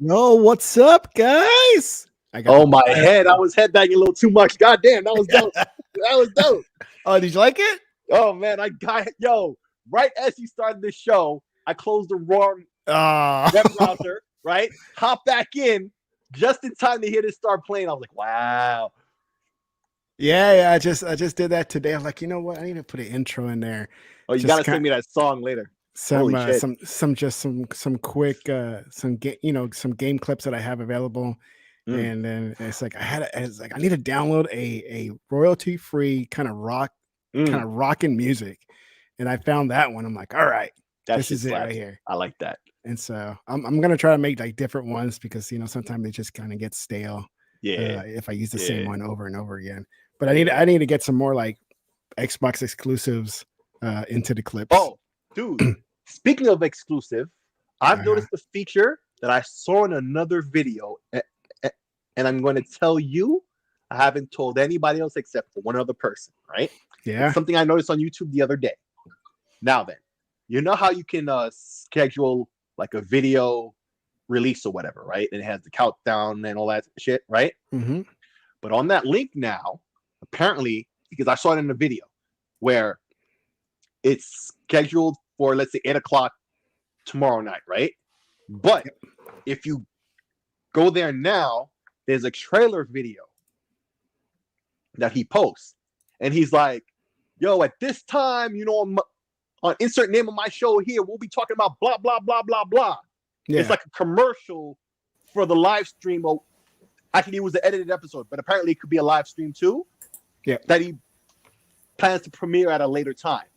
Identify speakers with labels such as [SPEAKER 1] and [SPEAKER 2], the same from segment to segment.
[SPEAKER 1] Yo, what's up, guys?
[SPEAKER 2] My head. I was headbanging a little too much. God damn, that was dope. That was dope.
[SPEAKER 1] Oh, did you like it?
[SPEAKER 2] Oh, man, I got it. Yo, right as you started the show, I closed the web browser, right? Hop back in just in time to hear this start playing. I was like, wow.
[SPEAKER 1] Yeah, I just did that today. I'm like, you know what? I need to put an intro in there.
[SPEAKER 2] Oh, you got to send me that song later.
[SPEAKER 1] Some quick some game clips that I have available, and then it's like I need to download a royalty free kind of rocking music, and I found that one. I'm like, all right, this is it right here.
[SPEAKER 2] I like that,
[SPEAKER 1] and so I'm gonna try to make like different ones because sometimes they just kind of get stale.
[SPEAKER 2] Yeah,
[SPEAKER 1] if I use the same one over and over again, but I need to get some more like Xbox exclusives into the clips.
[SPEAKER 2] Oh, dude. Speaking of exclusive, I've noticed a feature that I saw in another video, and I'm going to tell you, I haven't told anybody else except for one other person, right?
[SPEAKER 1] Yeah.
[SPEAKER 2] It's something I noticed on YouTube the other day. Now then, you know how you can schedule like a video release or whatever, right? And it has the countdown and all that shit, right?
[SPEAKER 1] Mm-hmm.
[SPEAKER 2] But on that link now, apparently, because I saw it in the video, where it's scheduled for, let's say, 8 o'clock tomorrow night, right? But if you go there now, there's a trailer video that he posts. And he's like, yo, at this time, on insert name of my show here, we'll be talking about blah, blah, blah, blah, blah. Yeah. It's like a commercial for the live stream. Oh, actually, it was the edited episode, but apparently it could be a live stream too.
[SPEAKER 1] Yeah.
[SPEAKER 2] That he plans to premiere at a later time.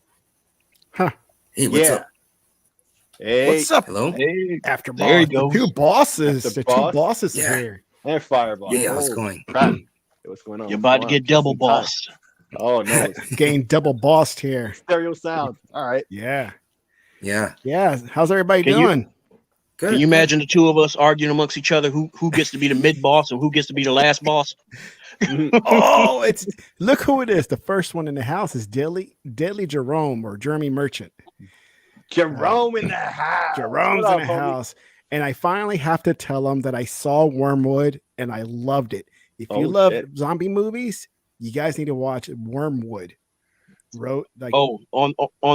[SPEAKER 1] Huh.
[SPEAKER 3] Hey, what's up?
[SPEAKER 2] Hey,
[SPEAKER 1] what's up?
[SPEAKER 3] Hello.
[SPEAKER 2] Hey,
[SPEAKER 1] after
[SPEAKER 2] there you go.
[SPEAKER 1] Two bosses. The two bosses here.
[SPEAKER 2] And PHYERBOSS.
[SPEAKER 3] Yeah, what's going?
[SPEAKER 2] What's going on?
[SPEAKER 4] You're about to get double bossed.
[SPEAKER 2] Oh no,
[SPEAKER 1] getting double bossed here.
[SPEAKER 2] Stereo sound. All right.
[SPEAKER 1] Yeah.
[SPEAKER 3] Yeah.
[SPEAKER 1] How's everybody doing?
[SPEAKER 3] Good.
[SPEAKER 4] Can you imagine the two of us arguing amongst each other who gets to be the mid boss or who gets to be the last boss?
[SPEAKER 1] Oh, look who it is. The first one in the house is Deadly Jerome or Jeremy Merchant.
[SPEAKER 2] Jerome in the house.
[SPEAKER 1] Jerome's in the house. And I finally have to tell him that I saw Wormwood and I loved it. If you love zombie movies, you guys need to watch Wormwood.
[SPEAKER 4] On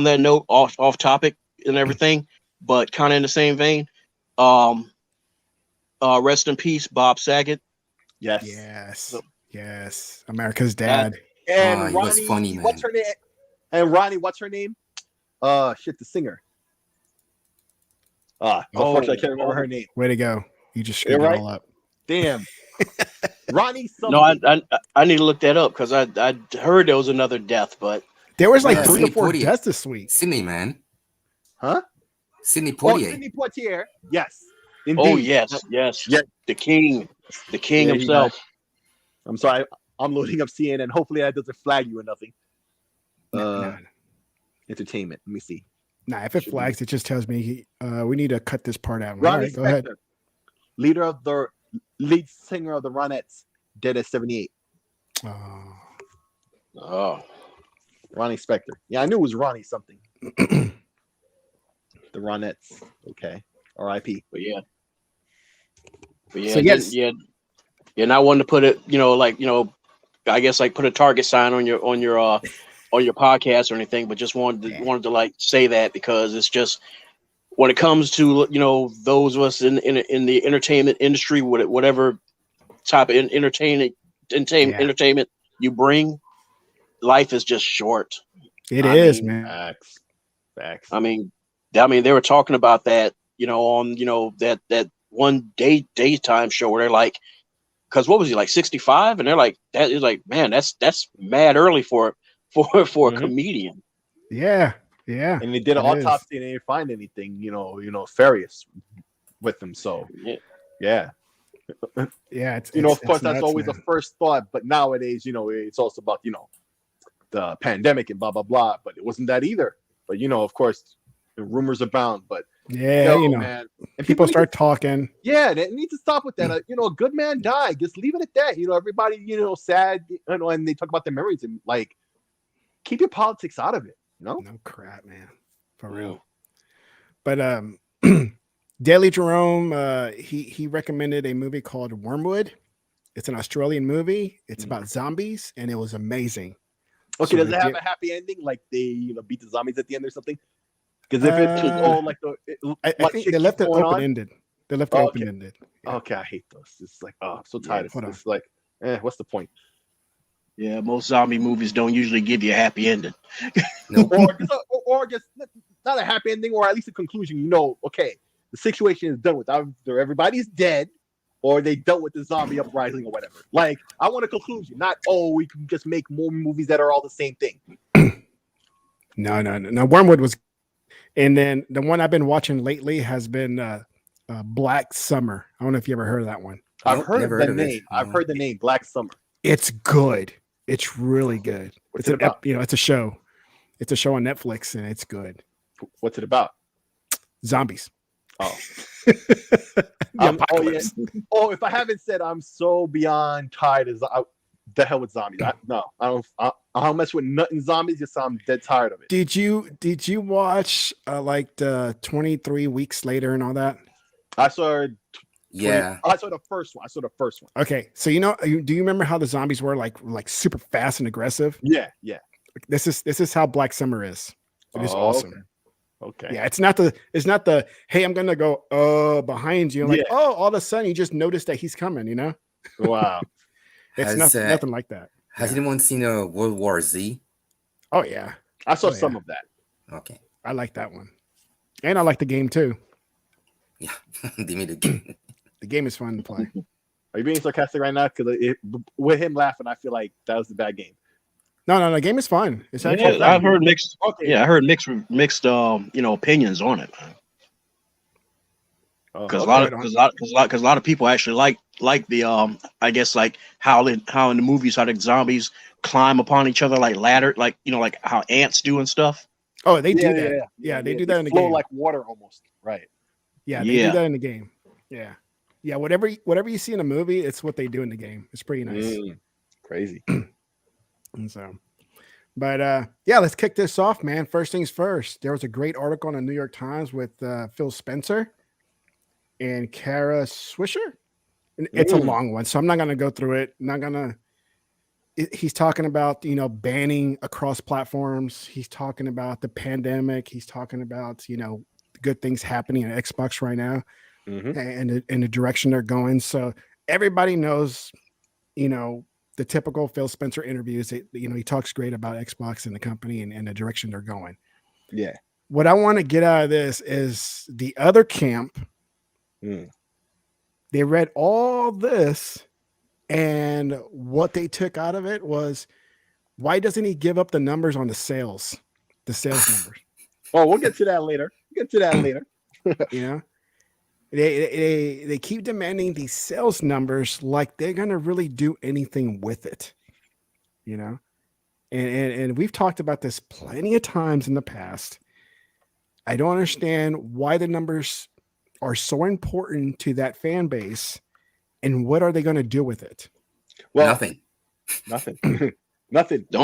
[SPEAKER 4] that note, off topic and everything, but kind of in the same vein. Rest in peace, Bob Saget.
[SPEAKER 1] Yes. America's dad.
[SPEAKER 2] And
[SPEAKER 3] he was funny, man.
[SPEAKER 2] What's her name? And Ronnie, what's her name? The singer. Unfortunately, I can't remember her name.
[SPEAKER 1] Way to go! You just screwed it all up.
[SPEAKER 2] Damn. Ronnie.
[SPEAKER 4] No, I need to look that up because I heard there was another death, but
[SPEAKER 1] there was like 3 or 4 deaths this week.
[SPEAKER 3] Sidney, man.
[SPEAKER 2] Huh?
[SPEAKER 3] Sidney Poitier.
[SPEAKER 2] Sidney Poitier. Yes. Indeed.
[SPEAKER 4] Oh yes. The king himself.
[SPEAKER 2] I'm sorry. I'm loading up CNN. Hopefully that doesn't flag you or nothing.
[SPEAKER 1] No.
[SPEAKER 2] Entertainment. Let me see.
[SPEAKER 1] Nah, if it flags, it just tells me we need to cut this part out.
[SPEAKER 2] Ronnie
[SPEAKER 1] right, go ahead.
[SPEAKER 2] Lead singer of the Ronettes, dead at 78.
[SPEAKER 4] Oh.
[SPEAKER 2] Ronnie Spector. Yeah, I knew it was Ronnie something. The Ronettes. Okay. R.I.P.
[SPEAKER 4] But yeah.
[SPEAKER 1] So yes.
[SPEAKER 4] And I wanted to put it, I guess like put a target sign on your podcast or anything, but just wanted to like say that because it's just when it comes to those of us in the entertainment industry, whatever type of entertainment you bring, life is just short.
[SPEAKER 1] It is, man.
[SPEAKER 2] Facts.
[SPEAKER 4] I mean, they were talking about that, on that one daytime show where they're like, because what was he like 65, and they're like, that is like, man, that's mad early for a comedian.
[SPEAKER 1] Yeah.
[SPEAKER 2] And they did an autopsy and they didn't find anything, nefarious with them. So yeah.
[SPEAKER 1] It's,
[SPEAKER 2] of course, that's
[SPEAKER 1] nuts,
[SPEAKER 2] always
[SPEAKER 1] man.
[SPEAKER 2] the first thought. But nowadays, it's also about, the pandemic and blah, blah, blah. But it wasn't that either. But, of course, the rumors abound. But
[SPEAKER 1] yeah,
[SPEAKER 2] man. And
[SPEAKER 1] people start talking.
[SPEAKER 2] Yeah, they need to stop with that. A good man died. Just leave it at that. Everybody, sad, and they talk about their memories and like keep your politics out of it. No
[SPEAKER 1] crap, man. For real. But Daily Jerome, he recommended a movie called Wormwood. It's an Australian movie. It's about zombies, and it was amazing.
[SPEAKER 2] Okay, does it have a happy ending? Like they beat the zombies at the end or something? Because if it's all like
[SPEAKER 1] I think they left it open-ended. They left it open-ended.
[SPEAKER 2] Yeah. Okay, I hate those. It's like, I'm so tired of it. It's like, what's the point?
[SPEAKER 4] Yeah, most zombie movies don't usually give you a happy ending.
[SPEAKER 2] or just not a happy ending, or at least a conclusion. Okay, the situation is done with. Either everybody's dead, or they dealt with the zombie uprising or whatever. Like, I want a conclusion, not we can just make more movies that are all the same thing.
[SPEAKER 1] No. Wormwood was, and then the one I've been watching lately has been Black Summer. I don't know if you ever heard of that one.
[SPEAKER 2] I've heard the name. I've heard the name Black Summer.
[SPEAKER 1] It's good. It's really good.
[SPEAKER 2] What's it about?
[SPEAKER 1] It's a show. It's a show on Netflix, and it's good.
[SPEAKER 2] What's it about?
[SPEAKER 1] Zombies.
[SPEAKER 2] Oh. If I haven't said, I'm so beyond tired as the hell with zombies. I don't mess with nothing zombies. Just I'm dead tired of it.
[SPEAKER 1] Did you watch like the 23 Weeks Later and all that?
[SPEAKER 2] I saw.
[SPEAKER 3] Yeah,
[SPEAKER 2] I saw the first one.
[SPEAKER 1] Okay, so do you remember how the zombies were like super fast and aggressive?
[SPEAKER 2] Yeah.
[SPEAKER 1] This is how Black Summer is. It is awesome.
[SPEAKER 2] Okay.
[SPEAKER 1] Yeah, it's not the hey, I'm gonna go behind you. Like, all of a sudden you just notice that he's coming,
[SPEAKER 2] Wow.
[SPEAKER 1] It's nothing like that.
[SPEAKER 3] Has anyone seen World War Z?
[SPEAKER 1] Oh yeah.
[SPEAKER 2] I saw some of that.
[SPEAKER 3] Okay.
[SPEAKER 1] I like that one. And I like the game too.
[SPEAKER 3] Yeah. They made a game.
[SPEAKER 1] The game is fun to play.
[SPEAKER 2] Are you being sarcastic right now? Because with him laughing, I feel like that was a bad game.
[SPEAKER 1] No, the game is fun. It's actually
[SPEAKER 4] I've heard mixed. Okay. Yeah, I heard mixed opinions on it. Because a lot of people actually like the I guess like how in the movies how the zombies climb upon each other like ladder, like like how ants do and stuff.
[SPEAKER 1] Oh, they do that. Yeah, they do that in the game.
[SPEAKER 2] Like water almost, right?
[SPEAKER 1] Yeah, they do that in the game. Yeah. Whatever you see in a movie, it's what they do in the game. It's pretty nice.
[SPEAKER 2] Crazy.
[SPEAKER 1] And so, but let's kick this off, man. First things first. There was a great article in the New York Times with Phil Spencer and Kara Swisher. And it's a long one, so I'm not gonna go through it. He's talking about banning across platforms. He's talking about the pandemic. He's talking about good things happening at Xbox right now, and the direction they're going. So everybody knows, the typical Phil Spencer interviews. He talks great about Xbox and the company and the direction they're going.
[SPEAKER 2] Yeah.
[SPEAKER 1] What I want to get out of this is the other camp. They read all this, and what they took out of it was, why doesn't he give up the numbers on the sales numbers?
[SPEAKER 2] Oh, we'll get to that later.
[SPEAKER 1] They keep demanding these sales numbers like they're gonna really do anything with it, and we've talked about this plenty of times in the past. I don't understand why the numbers are so important to that fan base, and what are they going to do with it?
[SPEAKER 2] Well,
[SPEAKER 3] nothing.
[SPEAKER 2] Nothing.
[SPEAKER 4] The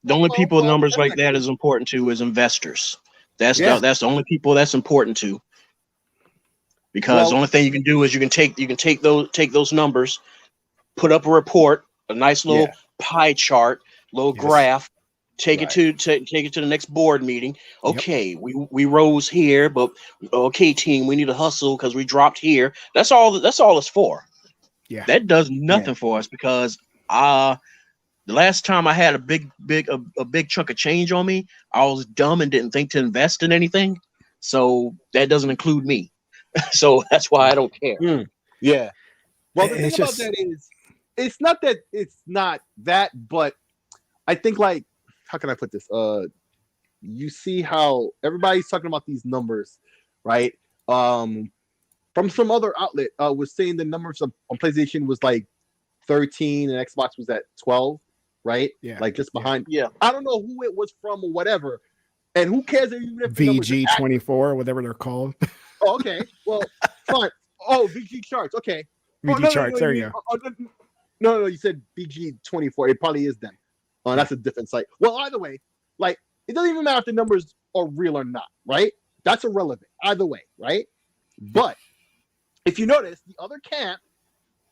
[SPEAKER 4] only people numbers like that is important to is investors. That's the only people that's important to. Because the only thing you can do is you can take those numbers, put up a report, a nice little pie chart, little graph, take it to the next board meeting. Okay, we rose here, but okay, team, we need to hustle because we dropped here. That's all it's for.
[SPEAKER 1] Yeah.
[SPEAKER 4] That does nothing for us because the last time I had a big chunk of change on me, I was dumb and didn't think to invest in anything. So that doesn't include me. So that's why I don't care.
[SPEAKER 2] Yeah. Well, the thing
[SPEAKER 1] It's
[SPEAKER 2] about
[SPEAKER 1] just-
[SPEAKER 2] that is, it's not that, but I think, like, how can I put this? You see how everybody's talking about these numbers, right? From some other outlet was saying the numbers on PlayStation was like 13 and Xbox was at 12, right?
[SPEAKER 1] Yeah.
[SPEAKER 2] Like just behind.
[SPEAKER 4] Yeah.
[SPEAKER 2] I don't know who it was from or whatever. And who cares even if the numbers are accurate?
[SPEAKER 1] VG24, whatever they're called.
[SPEAKER 2] Oh, okay. Well, fine. Oh, VG charts. Okay.
[SPEAKER 1] VG charts. There you go.
[SPEAKER 2] No, you said BG24. It probably is them. That's a different site. Well, either way, like, it doesn't even matter if the numbers are real or not, right? That's irrelevant. Either way, right? But if you notice, the other camp,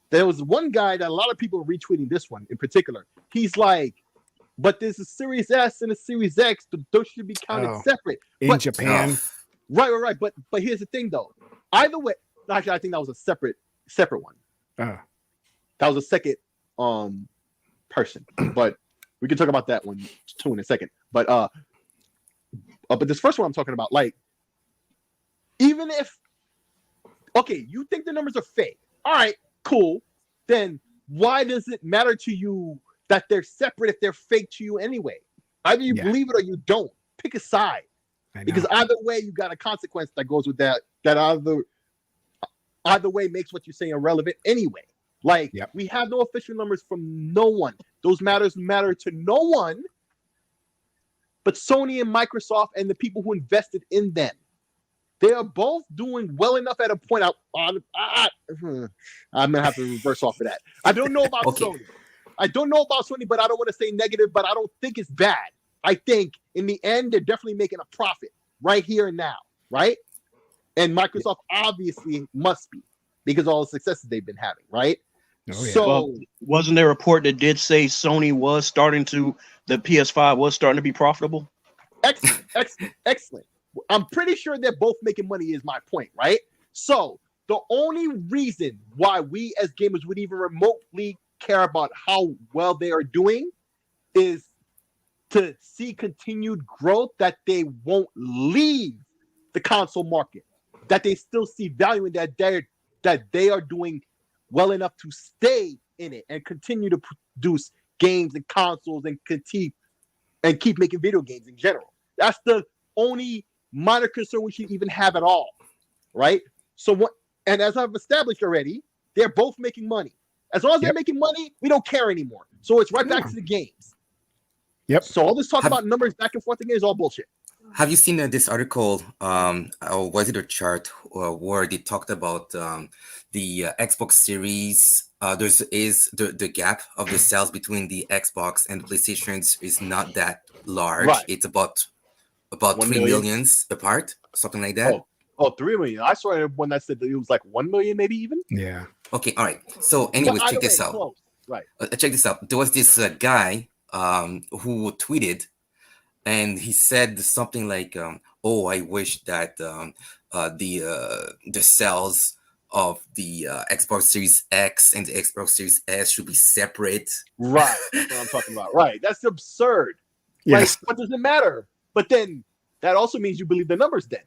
[SPEAKER 2] there was one guy that a lot of people are retweeting this one in particular. He's like, but there's a Series S and a Series X. Those should be counted separate.
[SPEAKER 1] In Japan.
[SPEAKER 2] Right. But here's the thing, though. Either way, actually, I think that was a separate one. That was a second person, but we can talk about that one too in a second. But this first one I'm talking about, like, even if you think the numbers are fake, all right, cool. Then why does it matter to you that they're separate if they're fake to you anyway? Either you believe it or you don't. Pick a side, because either way you got a consequence that goes with that. That either way makes what you're saying irrelevant anyway. Like, we have no official numbers from no one. Those matter to no one but Sony and Microsoft and the people who invested in them. They are both doing well enough at a point. I'm gonna have to reverse off of that. I don't know about Sony. I don't know about Sony, but I don't want to say negative, but I don't think it's bad. I think in the end, they're definitely making a profit right here and now, right? And Microsoft obviously must be, because of all the successes they've been having, right?
[SPEAKER 1] Oh, yeah.
[SPEAKER 4] So, wasn't there a report that did say Sony was the PS5 was starting to be profitable? Excellent.
[SPEAKER 2] I'm pretty sure they're both making money is my point, right? So the only reason why we as gamers would even remotely care about how well they are doing is to see continued growth, that they won't leave the console market, that they still see value in that they are doing well enough to stay in it and continue to produce games and consoles and keep making video games in general. That's the only minor concern we should even have at all, right? So what? And as I've established already, they're both making money. As long as they're making money, we don't care anymore. So it's right back to the games.
[SPEAKER 1] Yep.
[SPEAKER 2] So all this talk about numbers back and forth again is all bullshit.
[SPEAKER 3] Have you seen this article, or was it a chart where they talked about the Xbox Series? The gap of the sales between the Xbox and the PlayStation is not that large.
[SPEAKER 2] Right.
[SPEAKER 3] It's about
[SPEAKER 2] 1
[SPEAKER 3] 3 millions apart, something like that.
[SPEAKER 2] Oh, 3 million. I saw one that said that it was like 1 million, maybe even.
[SPEAKER 1] Yeah.
[SPEAKER 3] Okay, all right. So anyway, check this out.
[SPEAKER 2] Close. Right.
[SPEAKER 3] Check this out. There was this guy who tweeted, and he said something like, "Oh, I wish that the sales of the Xbox Series X and the Xbox Series S should be separate."
[SPEAKER 2] Right. That's what I'm talking about. Right. That's absurd.
[SPEAKER 1] Yes.
[SPEAKER 2] Like, what does it matter? But then that also means you believe the numbers then.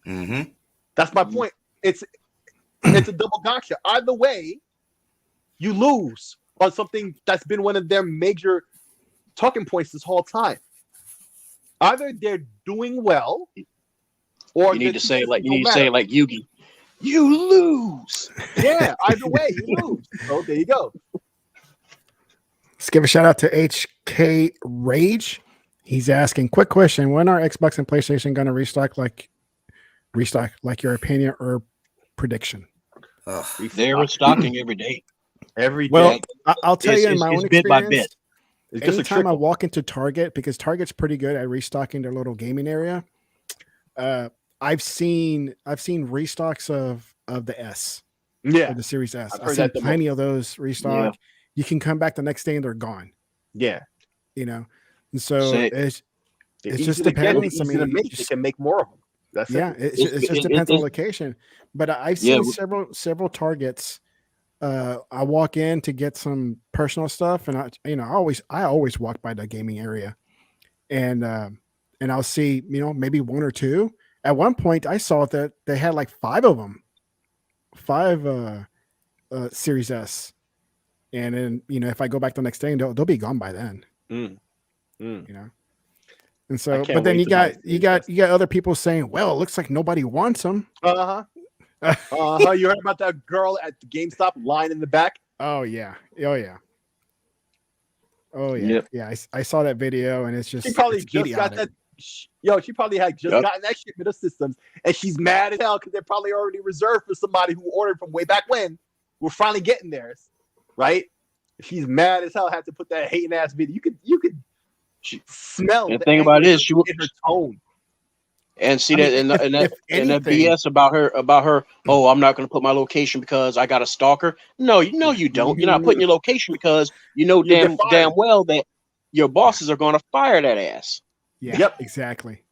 [SPEAKER 3] Mm-hmm.
[SPEAKER 2] That's my point. It's a double gotcha. Either way, you lose on something that's been one of their major talking points this whole time. Either they're doing well, or
[SPEAKER 4] you need to say it like Yugi. You lose.
[SPEAKER 2] Yeah, either way, you lose. So there you go.
[SPEAKER 1] Let's give a shout out to HK Rage. He's asking, quick question: when are Xbox and PlayStation going to restock? Like your opinion or prediction?
[SPEAKER 4] They're restocking every day.
[SPEAKER 2] Every day.
[SPEAKER 1] Well, I'll tell you in my own
[SPEAKER 4] bit by
[SPEAKER 1] experience.
[SPEAKER 4] bit.
[SPEAKER 1] Anytime I walk into Target, because Target's pretty good at restocking their little gaming area, I've seen restocks of the S, of the Series S. I've seen plenty of those restock. Yeah. You can come back the next day and they're gone.
[SPEAKER 2] Yeah,
[SPEAKER 1] you know. And so
[SPEAKER 4] Say-
[SPEAKER 2] They're
[SPEAKER 1] it
[SPEAKER 2] easy
[SPEAKER 1] just
[SPEAKER 2] to get, they're
[SPEAKER 1] depends. I
[SPEAKER 2] easy to
[SPEAKER 1] mean,
[SPEAKER 2] make. They can make more of them. That's
[SPEAKER 1] yeah,
[SPEAKER 2] it.
[SPEAKER 1] it just depends on location. But I've seen several targets. I walk in to get some personal stuff, and I always walk by the gaming area, and I'll see maybe one or two. At one point, I saw that they had like 5 of them, 5 Series S, and then if I go back the next day, they'll be gone by then. And so, but then you got other people saying, "Well, it looks like nobody wants them."
[SPEAKER 2] You heard about that girl at the GameStop line in the back?
[SPEAKER 1] Oh yeah. Yeah.
[SPEAKER 4] Yep.
[SPEAKER 1] Yeah. I saw that video, and it's just
[SPEAKER 2] She probably
[SPEAKER 1] it's
[SPEAKER 2] just
[SPEAKER 1] idiotic.
[SPEAKER 2] got that. She probably had just gotten that shipment of systems, and she's mad as hell because they're probably already reserved for somebody who ordered from way back when. We're finally getting theirs, right? She's mad as hell. Had to put that hating ass video. You could smell.
[SPEAKER 4] The thing about it is, she
[SPEAKER 2] in her tone.
[SPEAKER 4] And see and that BS about her. Oh, I'm not going to put my location because I got a stalker. No, you don't. You're not putting your location because damn well that your bosses are going to fire that ass.
[SPEAKER 1] Yeah. Yep. Exactly.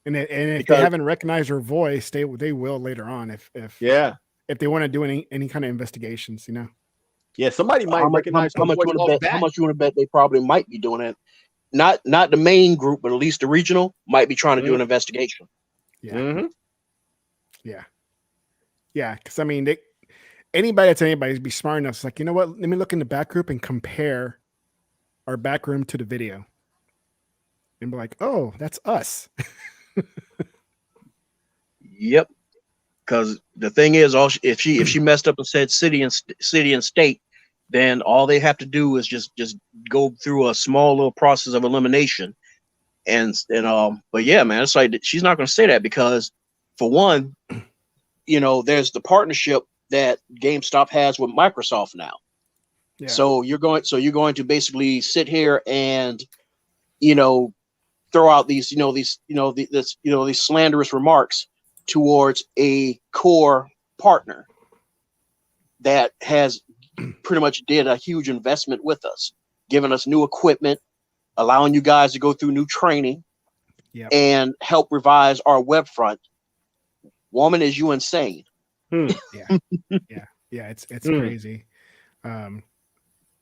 [SPEAKER 1] And if they haven't recognized her voice, they will later on if they want to do any kind of investigations,
[SPEAKER 2] Yeah, somebody might recognize
[SPEAKER 4] how much you want to bet they probably might be doing it. Not the main group, but at least the regional might be trying to do an investigation.
[SPEAKER 1] Yeah. Yeah. Because I mean, anybody that's anybody be smart enough. It's like, you know what? Let me look in the back group and compare our back room to the video, and be like, oh, that's us.
[SPEAKER 4] Yep. Because the thing is, if she messed up and said city and state, then all they have to do is just go through a small little process of elimination. But yeah, man, it's like she's not going to say that because, for one, there's the partnership that GameStop has with Microsoft now. Yeah. So you're going to basically sit here and throw out these these slanderous remarks towards a core partner that has pretty much did a huge investment with us, giving us new equipment, allowing you guys to go through new training, and help revise our web front. Woman, is you insane?
[SPEAKER 1] Yeah, it's crazy. And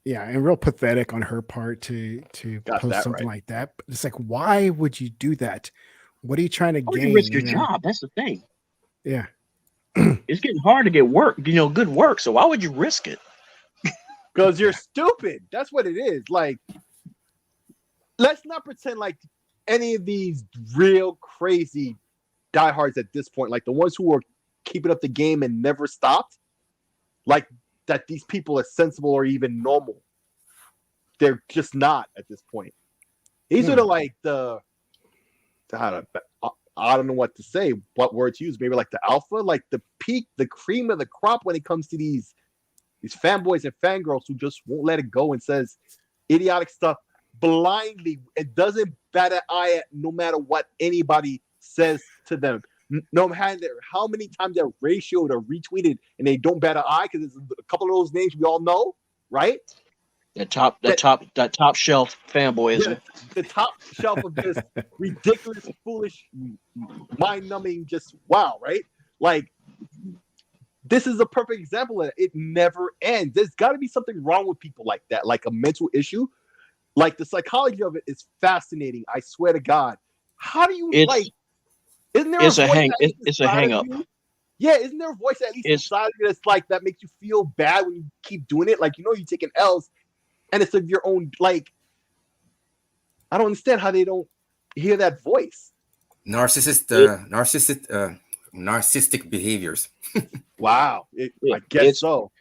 [SPEAKER 1] real pathetic on her part to post something like that. But it's like, why would you do that? What are you trying to gain?
[SPEAKER 4] You risk your job. That's the thing.
[SPEAKER 1] Yeah,
[SPEAKER 4] it's getting hard to get work. Good work. So why would you risk it?
[SPEAKER 2] Because you're stupid. That's what it is. Like, let's not pretend like any of these real crazy diehards at this point, like the ones who are keeping up the game and never stopped, like that these people are sensible or even normal. They're just not at this point. These are like I don't know what to say, what word to use. Maybe like the alpha, like the peak, the cream of the crop when it comes to these fanboys and fangirls who just won't let it go and says idiotic stuff blindly. It doesn't bat an eye at no matter what anybody says to them. No matter how many times they're ratioed or retweeted and they don't bat an eye because it's a couple of those names we all know, right?
[SPEAKER 4] That top shelf fanboyism.
[SPEAKER 2] Yeah, the top shelf of this ridiculous, foolish, mind-numbing, just wow, right? Like, this is a perfect example of it never ends. There's got to be something wrong with people like that, like a mental issue. Like, the psychology of it is fascinating. I swear to God. How do you Isn't there
[SPEAKER 4] it's a hang up?
[SPEAKER 2] Yeah, isn't there a voice at least inside of you that's like that makes you feel bad when you keep doing it? Like, you're taking L's, and it's of your own. Like, I don't understand how they don't hear that voice.
[SPEAKER 3] Narcissistic behaviors.
[SPEAKER 2] Wow, I guess so.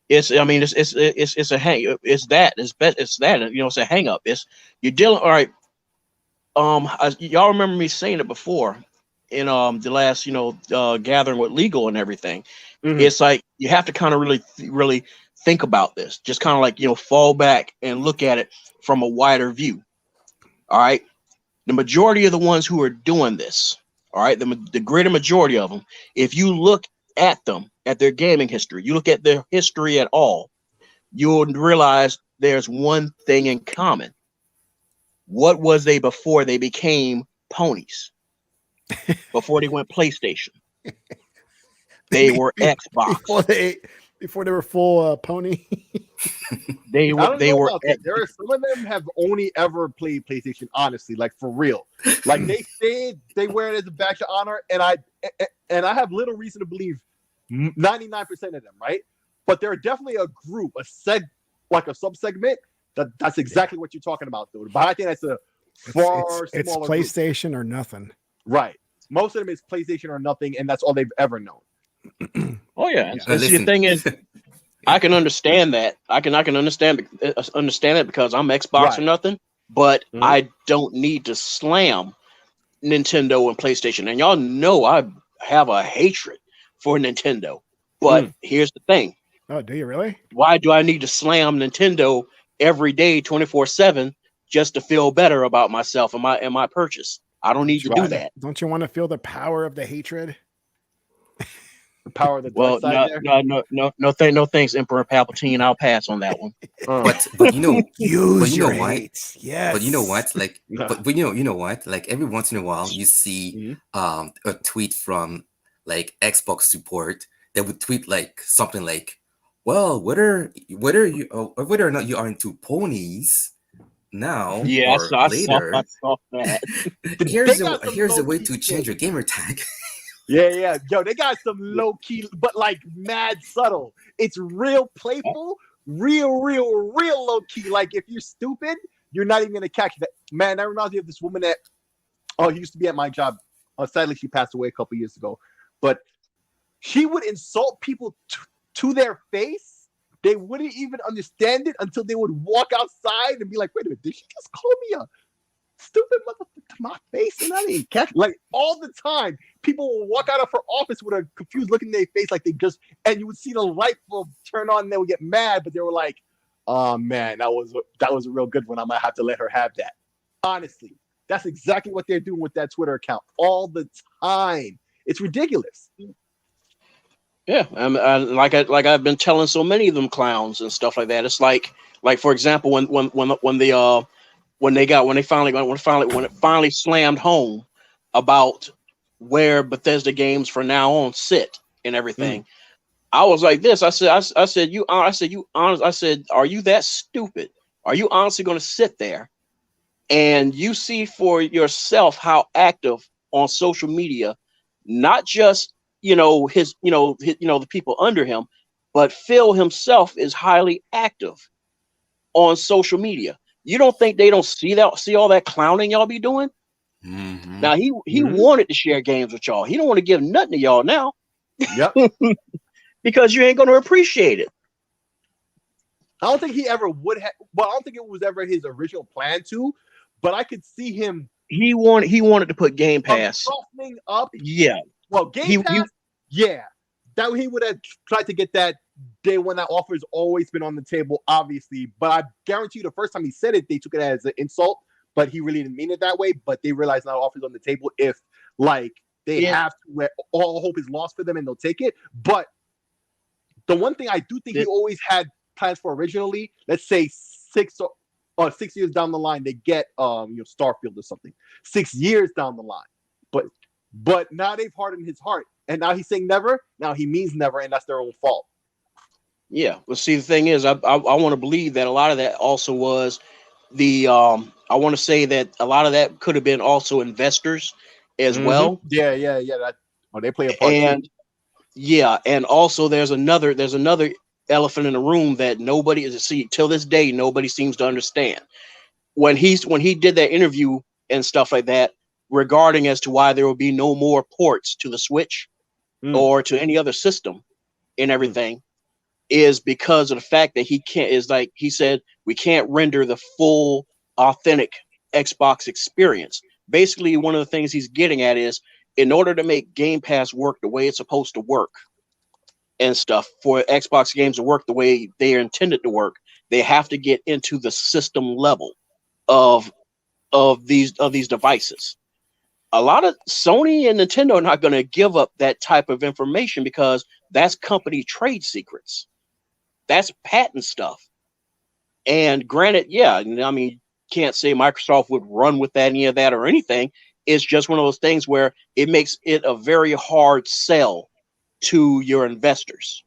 [SPEAKER 4] It's a hang. It's that. It's a hang up. You're dealing. All right. Y'all remember me saying it before in the last gathering with legal and everything. Mm-hmm. It's like you have to kind of really think about this. Just kind of like fall back and look at it from a wider view. All right, the majority of the ones who are doing this, all right, the greater majority of them, if you look at them, at their gaming history, you look at their history at all, you'll realize there's one thing in common. what was they before they became ponies? Before they went PlayStation, they were Xbox.
[SPEAKER 1] Before they were full pony.
[SPEAKER 4] They were. They were.
[SPEAKER 2] There are some of them have only ever played PlayStation. Honestly, like for real. Like they say they wear it as a badge of honor, and I have little reason to believe 99% of them, right? But there are definitely a group, like a subsegment that's exactly what you're talking about, dude. But I think that's a far
[SPEAKER 1] it's
[SPEAKER 2] smaller
[SPEAKER 1] PlayStation
[SPEAKER 2] group.
[SPEAKER 1] Or nothing.
[SPEAKER 2] Right. Most of them is PlayStation or nothing, and that's all they've ever known.
[SPEAKER 4] Oh yeah. And see, the thing is, I can understand that. I can understand it because I'm Xbox or nothing. But I don't need to slam Nintendo and PlayStation. And y'all know I have a hatred for Nintendo. But here's the thing.
[SPEAKER 1] Oh, do you really?
[SPEAKER 4] Why do I need to slam Nintendo every day, 24/7, just to feel better about myself and my purchase? I don't need to do that.
[SPEAKER 1] Don't you want to feel the power of the hatred?
[SPEAKER 2] The power of the dark side there?
[SPEAKER 4] No thanks, Emperor Palpatine. I'll pass on that one.
[SPEAKER 3] But you know,
[SPEAKER 1] use
[SPEAKER 3] you know
[SPEAKER 1] your
[SPEAKER 3] what?
[SPEAKER 1] hates. Yes.
[SPEAKER 3] But you know what? Like, but you know what? Like every once in a while, you see a tweet from like Xbox support that would tweet like something like, "Well, whether or not you are into ponies now or later,
[SPEAKER 4] I saw that.
[SPEAKER 3] here's a way to change your gamer tag."
[SPEAKER 2] Yeah. Yo, they got some low key, but like mad subtle. It's real playful, real low key. Like if you're stupid, you're not even gonna catch that. Man, that reminds me of this woman that used to be at my job. Sadly, she passed away a couple years ago. But she would insult people to their face. They wouldn't even understand it until they would walk outside and be like, "Wait a minute, did she just call me a stupid motherfucker to my face?" And I didn't catch it. Like all the time, people will walk out of her office with a confused look in their face, like and you would see the light bulb turn on and they would get mad, but they were like, "Oh man, that was a real good one. I might have to let her have that." Honestly, that's exactly what they're doing with that Twitter account all the time. It's ridiculous.
[SPEAKER 4] Yeah, like I've been telling so many of them clowns and stuff like that. It's like for example, when it finally slammed home about where Bethesda games from now on sit and everything. I was like this. I said, are you that stupid? Are you honestly going to sit there and you see for yourself how active on social media, not just the people under him, but Phil himself is highly active on social media. You don't think they don't see all that clowning y'all be doing? Now he wanted to share games with y'all. He don't want to give nothing to y'all now.
[SPEAKER 2] Yep.
[SPEAKER 4] Because you ain't going to appreciate it.
[SPEAKER 2] I don't think he ever would have. Well, I don't think it was ever his original plan to, but I could see him.
[SPEAKER 4] He wanted to put Game Pass
[SPEAKER 2] softening up.
[SPEAKER 4] Yeah.
[SPEAKER 2] Well, Game Pass. That he would have tried to get that day when that offer has always been on the table, obviously. But I guarantee you, the first time he said it, they took it as an insult. But he really didn't mean it that way. But they realized now offer's on the table. If they have to, where all hope is lost for them, and they'll take it. But the one thing I do think he always had plans for originally, let's say 6 years down the line, they get Starfield or something. 6 years down the line, but now they've hardened his heart, and now he's saying never. Now he means never, and that's their own fault.
[SPEAKER 4] Yeah, well, see, the thing is, I want to believe that a lot of that also was I want to say that a lot of that could have been also investors as well.
[SPEAKER 2] Yeah. They play a part.
[SPEAKER 4] And and also there's another elephant in the room that nobody is till this day nobody seems to understand. When he did that interview and stuff like that regarding as to why there will be no more ports to the Switch or to any other system and everything, is because of the fact that he said we can't render the full authentic Xbox experience. Basically, one of the things he's getting at is, in order to make Game Pass work the way it's supposed to work and stuff, for Xbox games to work the way they are intended to work, they have to get into the system level of these devices. A lot of Sony and Nintendo are not going to give up that type of information because that's company trade secrets. That's patent stuff. And granted, I mean, can't say Microsoft would run with any of that or anything. It's just one of those things where it makes it a very hard sell to your investors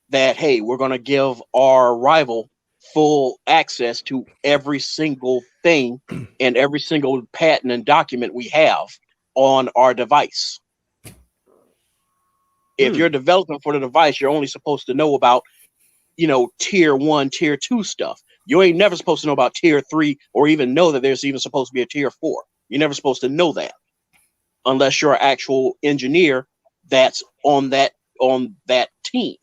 [SPEAKER 4] that, hey, we're going to give our rival full access to every single thing and every single patent and document we have on our device. If you're developing for the device, you're only supposed to know about, tier 1, tier 2 stuff. You ain't never supposed to know about tier 3 or even know that there's even supposed to be a tier 4. You're never supposed to know that unless you're an actual engineer that's on that team.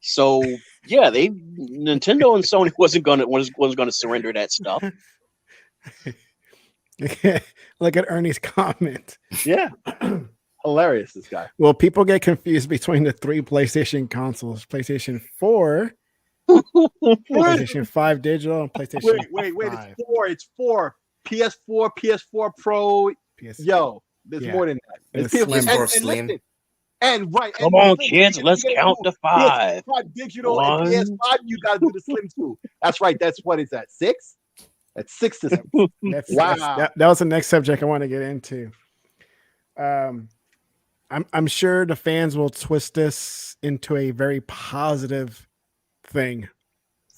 [SPEAKER 4] So yeah, Nintendo and Sony wasn't gonna surrender that stuff.
[SPEAKER 1] Look at Ernie's comment.
[SPEAKER 2] Yeah. Hilarious, this guy.
[SPEAKER 1] Well, people get confused between the 3 PlayStation consoles: PlayStation 4, PlayStation 5 digital, and PlayStation.
[SPEAKER 2] Wait! It's 4. PS4, PS4 Pro. Yo, there's more than that.
[SPEAKER 1] It's
[SPEAKER 3] Slim.
[SPEAKER 2] And right,
[SPEAKER 4] come on, kids, let's count to 5.
[SPEAKER 2] PS5 digital and PS5. You gotta do the Slim too. That's right. That's what is that? 6? That's 6 systems. Wow.
[SPEAKER 1] That was the next subject I want to get into. I'm sure the fans will twist this into a very positive thing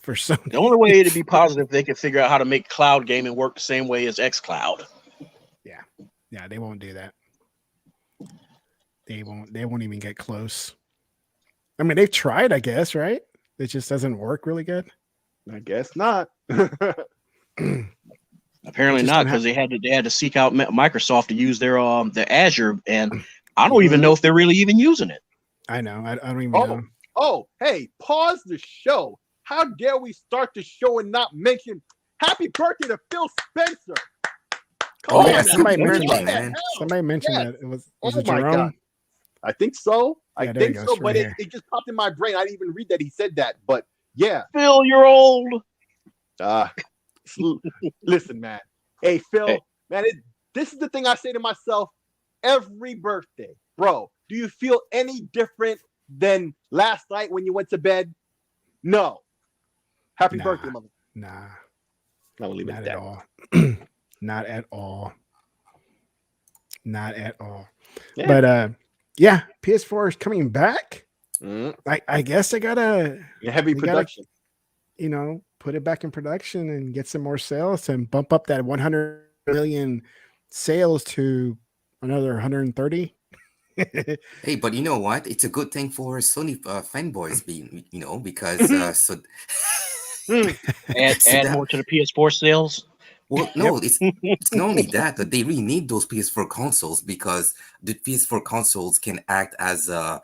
[SPEAKER 1] for Sony.
[SPEAKER 4] The only way to be positive, they can figure out how to make cloud gaming work the same way as xCloud.
[SPEAKER 1] Yeah, they won't do that. They won't even get close. I mean, they've tried, I guess, right? It just doesn't work really good.
[SPEAKER 2] I guess not.
[SPEAKER 4] Apparently not, because they had to seek out Microsoft to use their Azure, and I don't even know if they're really even using it.
[SPEAKER 1] I know. I don't even know.
[SPEAKER 2] Oh, hey, pause the show. How dare we start the show and not mention happy birthday to Phil Spencer?
[SPEAKER 1] Somebody mentioned that. It was it Jerome?
[SPEAKER 2] God. I think so.
[SPEAKER 1] Yeah,
[SPEAKER 2] I think so,
[SPEAKER 1] right
[SPEAKER 2] but
[SPEAKER 1] here.
[SPEAKER 2] it just popped in my brain. I didn't even read that he said that, but yeah.
[SPEAKER 4] Phil, you're old.
[SPEAKER 2] Listen, man. Hey, Phil, man, this is the thing I say to myself every birthday. Bro, do you feel any different than last night when you went to bed? No. Happy birthday, mother.
[SPEAKER 1] Nah.
[SPEAKER 2] I'll leave it at that.
[SPEAKER 1] All. Not at all. Not at all.
[SPEAKER 2] Yeah.
[SPEAKER 1] But PS4 is coming back. I guess they gotta
[SPEAKER 2] heavy production.
[SPEAKER 1] Put it back in production and get some more sales and bump up that 100 million sales to another 130.
[SPEAKER 3] Hey, but you know what? It's a good thing for Sony fanboys, because
[SPEAKER 4] add more to the PS4 sales.
[SPEAKER 3] Well, no, it's not only that they really need those PS4 consoles, because the PS4 consoles can act as a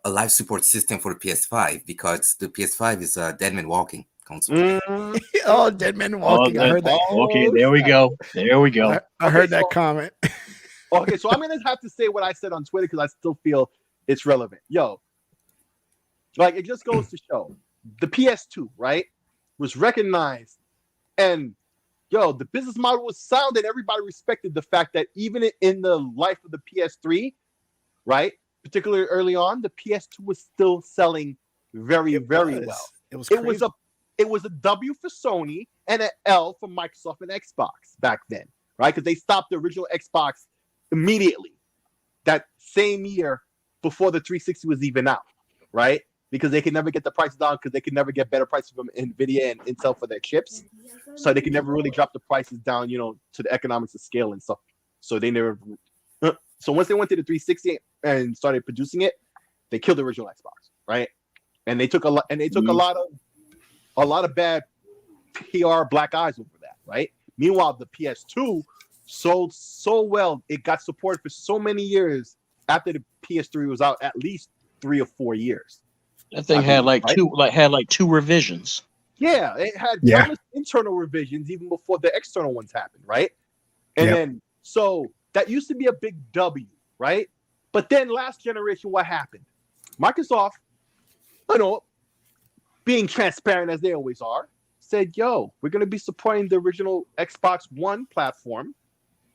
[SPEAKER 3] live support system for the PS5, because the PS5 is a dead man walking console.
[SPEAKER 1] Dead man walking. I heard that.
[SPEAKER 4] Okay, there we go.
[SPEAKER 1] I heard that comment.
[SPEAKER 2] Okay, so I'm gonna have to say what I said on Twitter because I still feel it's relevant. Yo, like it just goes to show the PS2, right, was recognized, and the business model was sound, and everybody respected the fact that even in the life of the PS3, right, particularly early on, the PS2 was still selling very well. It was a W for Sony and an L for Microsoft and Xbox back then, right? Because they stopped the original Xbox immediately that same year before the 360 was even out, right? Because they could never get the prices down because they could never get better prices from NVIDIA and Intel for their chips. So they could never really drop the prices down, to the economics of scale and stuff. So they never. So once they went to the 360 and started producing it, they killed the original Xbox, right? And they took a lot. And they took a lot of bad PR black eyes over that, right? Meanwhile, the PS2 sold so well, it got support for so many years after the PS3 was out, at least 3 or 4 years.
[SPEAKER 4] That thing had two revisions.
[SPEAKER 2] Yeah, it had countless internal revisions even before the external ones happened, right? And then so that used to be a big W, right? But then last generation, what happened? Microsoft, being transparent as they always are, said, "Yo, we're gonna be supporting the original Xbox One platform,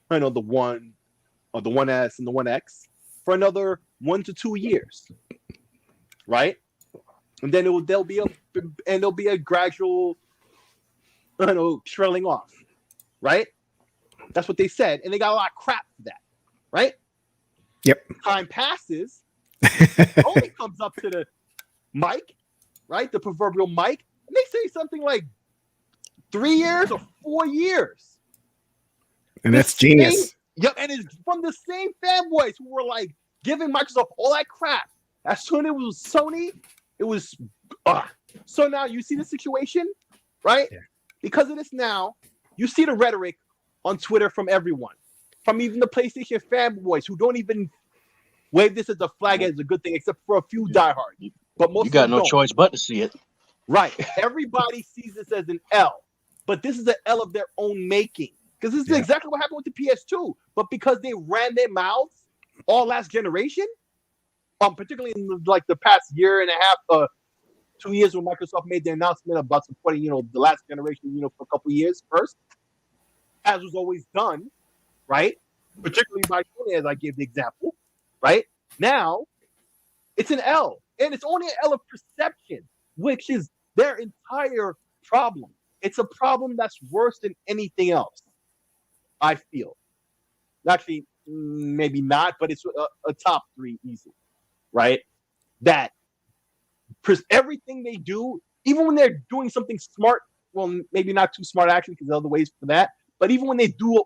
[SPEAKER 2] the One or the One S and the One X, for another 1 to 2 years, right? And then there'll be a gradual trailing off, right? That's what they said, and they got a lot of crap for that, right?
[SPEAKER 1] Yep.
[SPEAKER 2] Time passes. Sony comes up to the mic, right? The proverbial mic, and they say something like 3 years or 4 years.
[SPEAKER 1] And that's genius.
[SPEAKER 2] Yep, and it's from the same fanboys who were like giving Microsoft all that crap. As soon as it was Sony, it was so now you see the situation, right? Yeah. Because of this now, you see the rhetoric on Twitter from everyone, from even the PlayStation fanboys who don't even wave this as a flag as a good thing, except for a few diehards. But most
[SPEAKER 4] you got no
[SPEAKER 2] don't.
[SPEAKER 4] choice but to see it.
[SPEAKER 2] Right. Everybody sees this as an L, but this is an L of their own making. Because this is exactly what happened with the PS2. But because they ran their mouths all last generation, particularly in the past year and a half, 2 years when Microsoft made the announcement about supporting, the last generation, for a couple of years first, as was always done, right? Particularly by Sony, as I gave the example, right? Now, it's an L. And it's only an L of perception, which is their entire problem. It's a problem that's worse than anything else, I feel. Actually, maybe not, but it's a top 3 easy, right? That everything they do, even when they're doing something smart, well, maybe not too smart actually, because there are other ways for that, but even when they do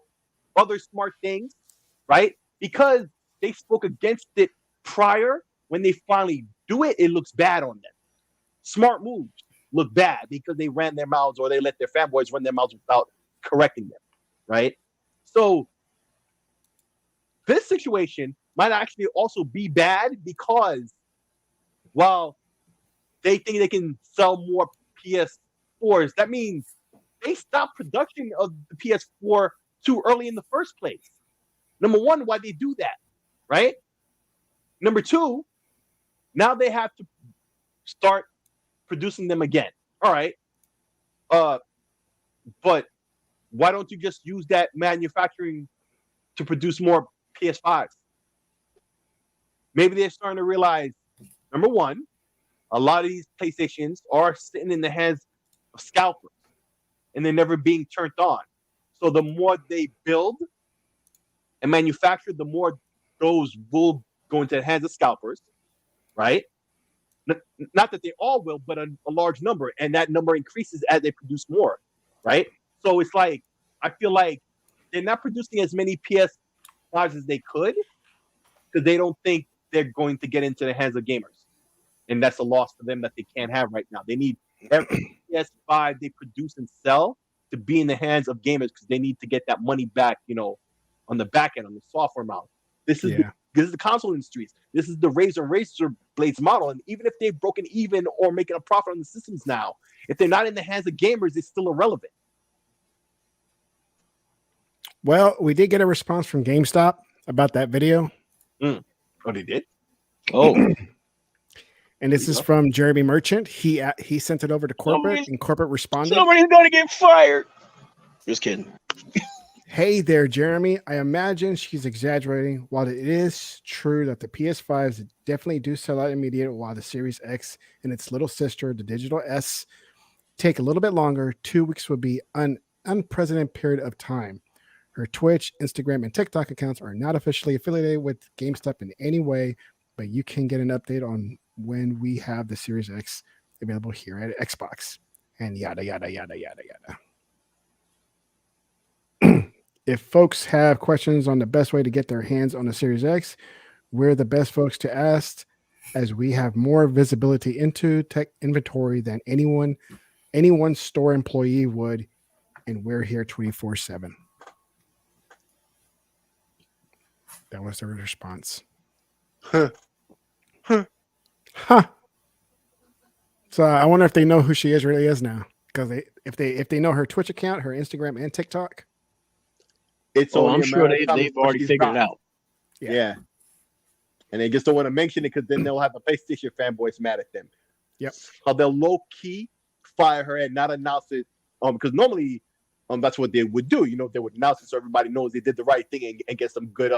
[SPEAKER 2] other smart things, right? Because they spoke against it prior, when they finally do it, it looks bad on them. Smart moves look bad because they ran their mouths or they let their fanboys run their mouths without correcting them, right? So this situation might actually also be bad because while they think they can sell more PS4s, that means they stopped production of the PS4 too early in the first place. Number one, why they do that, right? Number two, now they have to start producing them again. All right. But why don't you just use that manufacturing to produce more PS5s? Maybe they're starting to realize, number one, a lot of these PlayStations are sitting in the hands of scalpers and they're never being turned on. So the more they build and manufacture, the more those will go into the hands of scalpers, right? Not that they all will, but a large number. And that number increases as they produce more, right? So it's like, I feel like they're not producing as many PS5s as they could because they don't think they're going to get into the hands of gamers. And that's a loss for them that they can't have right now. They need every PS5 they produce and sell to be in the hands of gamers because they need to get that money back, on the back end, on the software model. This is the console industries. This is the razor blades model. And even if they've broken even or making a profit on the systems now, if they're not in the hands of gamers, it's still irrelevant.
[SPEAKER 1] Well, we did get a response from GameStop about that video.
[SPEAKER 2] Oh, they did?
[SPEAKER 4] Oh.
[SPEAKER 1] And this is from Jeremy Merchant. He sent it over to corporate, and corporate responded.
[SPEAKER 4] Somebody's going to get fired. Just kidding.
[SPEAKER 1] Hey there, Jeremy. I imagine she's exaggerating. While it is true that the PS5s definitely do sell out immediately, while the Series X and its little sister, the Digital S, take a little bit longer, 2 weeks would be an unprecedented period of time. Her Twitch, Instagram, and TikTok accounts are not officially affiliated with GameStop in any way, but you can get an update on when we have the Series X available here at Xbox, and yada, yada, yada, yada, yada. If folks have questions on the best way to get their hands on the Series X, we're the best folks to ask, as we have more visibility into tech inventory than any store employee would, and we're here 24/7. That was the response. Huh. So I wonder if they know who she really is now, because if they know her Twitch account, her Instagram, and TikTok.
[SPEAKER 4] I'm sure they've already figured it out.
[SPEAKER 2] Yeah. And they just don't want to mention it because then they'll have the PlayStation fanboys mad at them.
[SPEAKER 1] Yep.
[SPEAKER 2] How they'll low key fire her and not announce it. Because normally, that's what they would do. They would announce it so everybody knows they did the right thing and get some good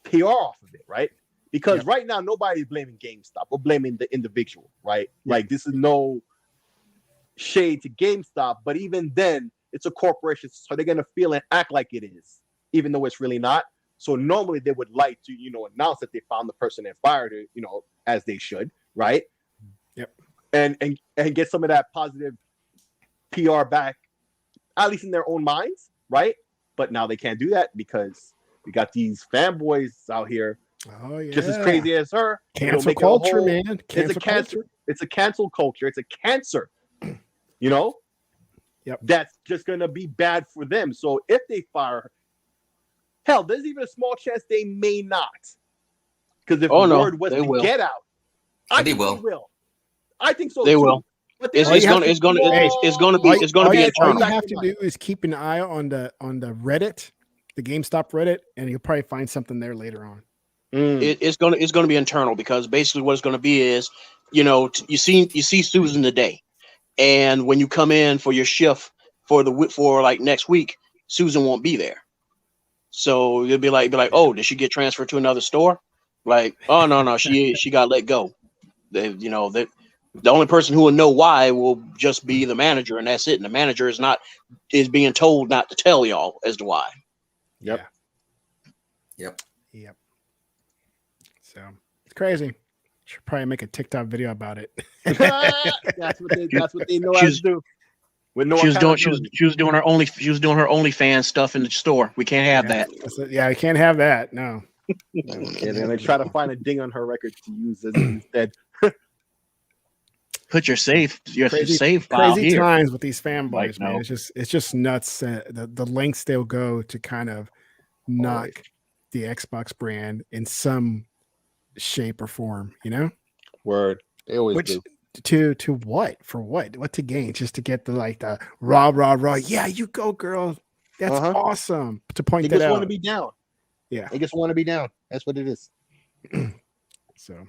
[SPEAKER 2] PR off of it, right? Because right now nobody's blaming GameStop. We're blaming the individual, right? Like this is no shade to GameStop, but even then, it's a corporation, so they're gonna feel and act like it is, even though it's really not. So normally they would like to, announce that they found the person and fired it, as they should, right?
[SPEAKER 1] Yep.
[SPEAKER 2] And get some of that positive PR back, at least in their own minds, right? But now they can't do that because we got these fanboys out here, just as crazy as her.
[SPEAKER 1] Cancel culture, man.
[SPEAKER 2] It's a cancer. It's a cancel culture. It's a cancer.
[SPEAKER 1] Yep.
[SPEAKER 2] That's just gonna be bad for them. So if they fire her, hell, there's even a small chance they may not. Because if word was to get out, I think they will. I think so.
[SPEAKER 4] They will.
[SPEAKER 2] But
[SPEAKER 4] It's gonna be
[SPEAKER 1] All you
[SPEAKER 4] internal.
[SPEAKER 1] have to do is keep an eye on the Reddit, the GameStop Reddit, and you'll probably find something there later on.
[SPEAKER 4] It's gonna be internal, because basically what it's gonna be is, you see Susan today, and when you come in for your shift for like next week, Susan won't be there. So you'll be like, oh, did she get transferred to another store? Like, oh no, she got let go. The only person who will know why will just be the manager, and that's it. And the manager is being told not to tell y'all as to why.
[SPEAKER 2] Yep.
[SPEAKER 1] So it's crazy. Should probably make a TikTok video about it.
[SPEAKER 2] That's what they know how to do.
[SPEAKER 4] She was doing her OnlyFans stuff in the store. We can't have that.
[SPEAKER 1] Yeah, we can't have that. No.
[SPEAKER 2] And then they try to find a ding on her record to use instead.
[SPEAKER 4] Put your save file
[SPEAKER 1] crazy
[SPEAKER 4] here.
[SPEAKER 1] Times with these fanboys,
[SPEAKER 4] Like,
[SPEAKER 1] man.
[SPEAKER 4] no.
[SPEAKER 1] It's just nuts. The lengths they'll go to kind of knock the Xbox brand in some shape or form,
[SPEAKER 2] Word. They always do.
[SPEAKER 1] To what? For what? What to gain? Just to get the rah. Yeah, you go, girl. That's awesome. To point
[SPEAKER 2] they
[SPEAKER 1] that out.
[SPEAKER 2] They just want to be down.
[SPEAKER 1] Yeah.
[SPEAKER 2] They just want to be down. That's what it is.
[SPEAKER 1] So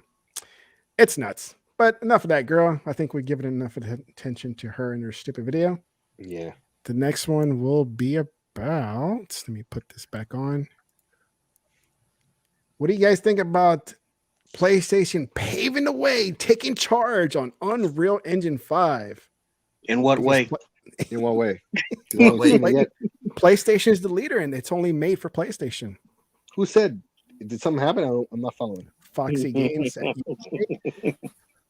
[SPEAKER 1] it's nuts. But enough of that, girl. I think we've given enough attention to her and her stupid video.
[SPEAKER 2] Yeah.
[SPEAKER 1] The next one will be about. Let me put this back on. What do you guys think about PlayStation paving the way, taking charge on Unreal Engine 5?
[SPEAKER 4] In what way?
[SPEAKER 2] In what way?
[SPEAKER 1] PlayStation is the leader, and it's only made for PlayStation.
[SPEAKER 2] Who said? Did something happen? I'm not following.
[SPEAKER 1] Foxy Games.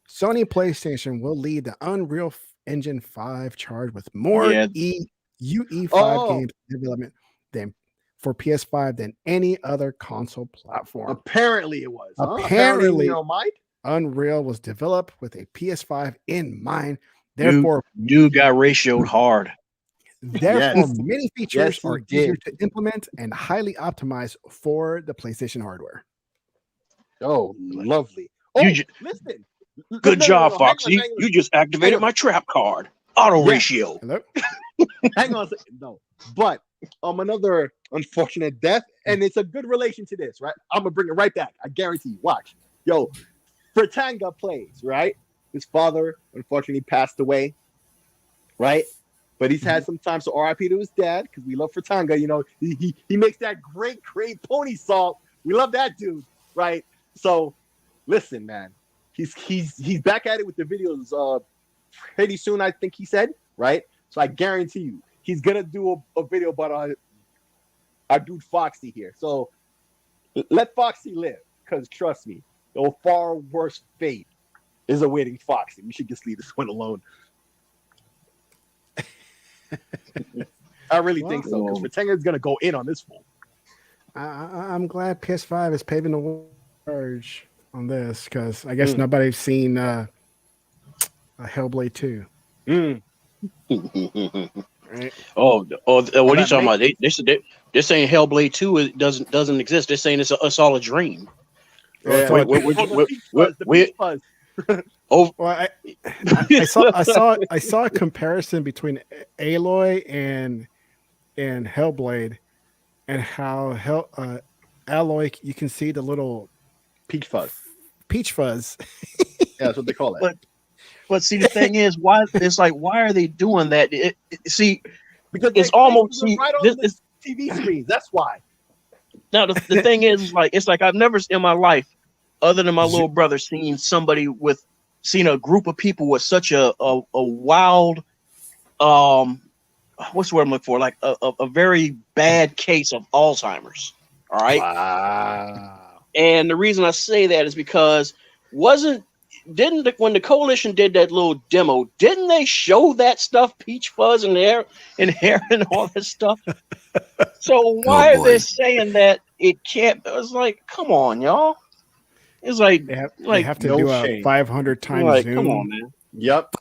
[SPEAKER 1] Sony PlayStation will lead the Unreal Engine 5 charge with more UE5 games development than for PS5 than any other console platform.
[SPEAKER 2] Apparently it was.
[SPEAKER 1] Apparently, Unreal was developed with a PS5 in mind. Therefore,
[SPEAKER 4] you got ratioed hard.
[SPEAKER 1] Therefore, many features are easier to implement and highly optimized for the PlayStation hardware.
[SPEAKER 2] Oh, lovely. Listen.
[SPEAKER 4] Good job, Foxy. You just activated my trap card. Auto ratio.
[SPEAKER 1] Hello?
[SPEAKER 2] Hang on a second. No. But another unfortunate death, and it's a good relation to this, right? I'm gonna bring it right back. I guarantee you. Watch. Yo, Fratanga plays, right? His father unfortunately passed away, right? But he's had some time, so RIP to his dad, because we love Fratanga. He makes that great pony salt. We love that dude, right? So listen, man. He's back at it with the videos pretty soon, I think he said, right? So I guarantee you, he's gonna do a video about our dude Foxy here. So let Foxy live, because trust me, a far worse fate is awaiting Foxy. We should just leave this one alone. I really think so, because Fratanga is gonna go in on this fool.
[SPEAKER 1] I'm glad PS5 is paving the charge on this, because I guess nobody's seen Hellblade 2. Right?
[SPEAKER 4] What are you talking about? They're saying Hellblade 2 doesn't exist. They're saying it's all a dream.
[SPEAKER 2] Yeah.
[SPEAKER 1] I saw a comparison between Aloy and Hellblade, and how Aloy, you can see the little
[SPEAKER 2] peach fuzz.
[SPEAKER 1] Yeah,
[SPEAKER 2] that's what they call it.
[SPEAKER 4] But see, the thing is, why are they doing that?
[SPEAKER 2] Because
[SPEAKER 4] it's almost
[SPEAKER 2] right on the TV screens. That's why.
[SPEAKER 4] Now the thing is, it's like I've never in my life, other than my little brother, seen somebody with seen a group of people with such a wild, what's the word I'm looking for? Like a very bad case of Alzheimer's. All right.
[SPEAKER 2] Wow.
[SPEAKER 4] And the reason I say that is because when the coalition did that little demo, didn't they show that stuff, peach fuzz and hair and all that stuff? So why are they saying that it can't? It's like, come on, y'all. It's like
[SPEAKER 1] They
[SPEAKER 4] like
[SPEAKER 1] have to
[SPEAKER 2] no
[SPEAKER 1] do a
[SPEAKER 2] shame.
[SPEAKER 1] 500 times
[SPEAKER 4] like,
[SPEAKER 1] zoom.
[SPEAKER 4] come on, man.
[SPEAKER 2] Yep.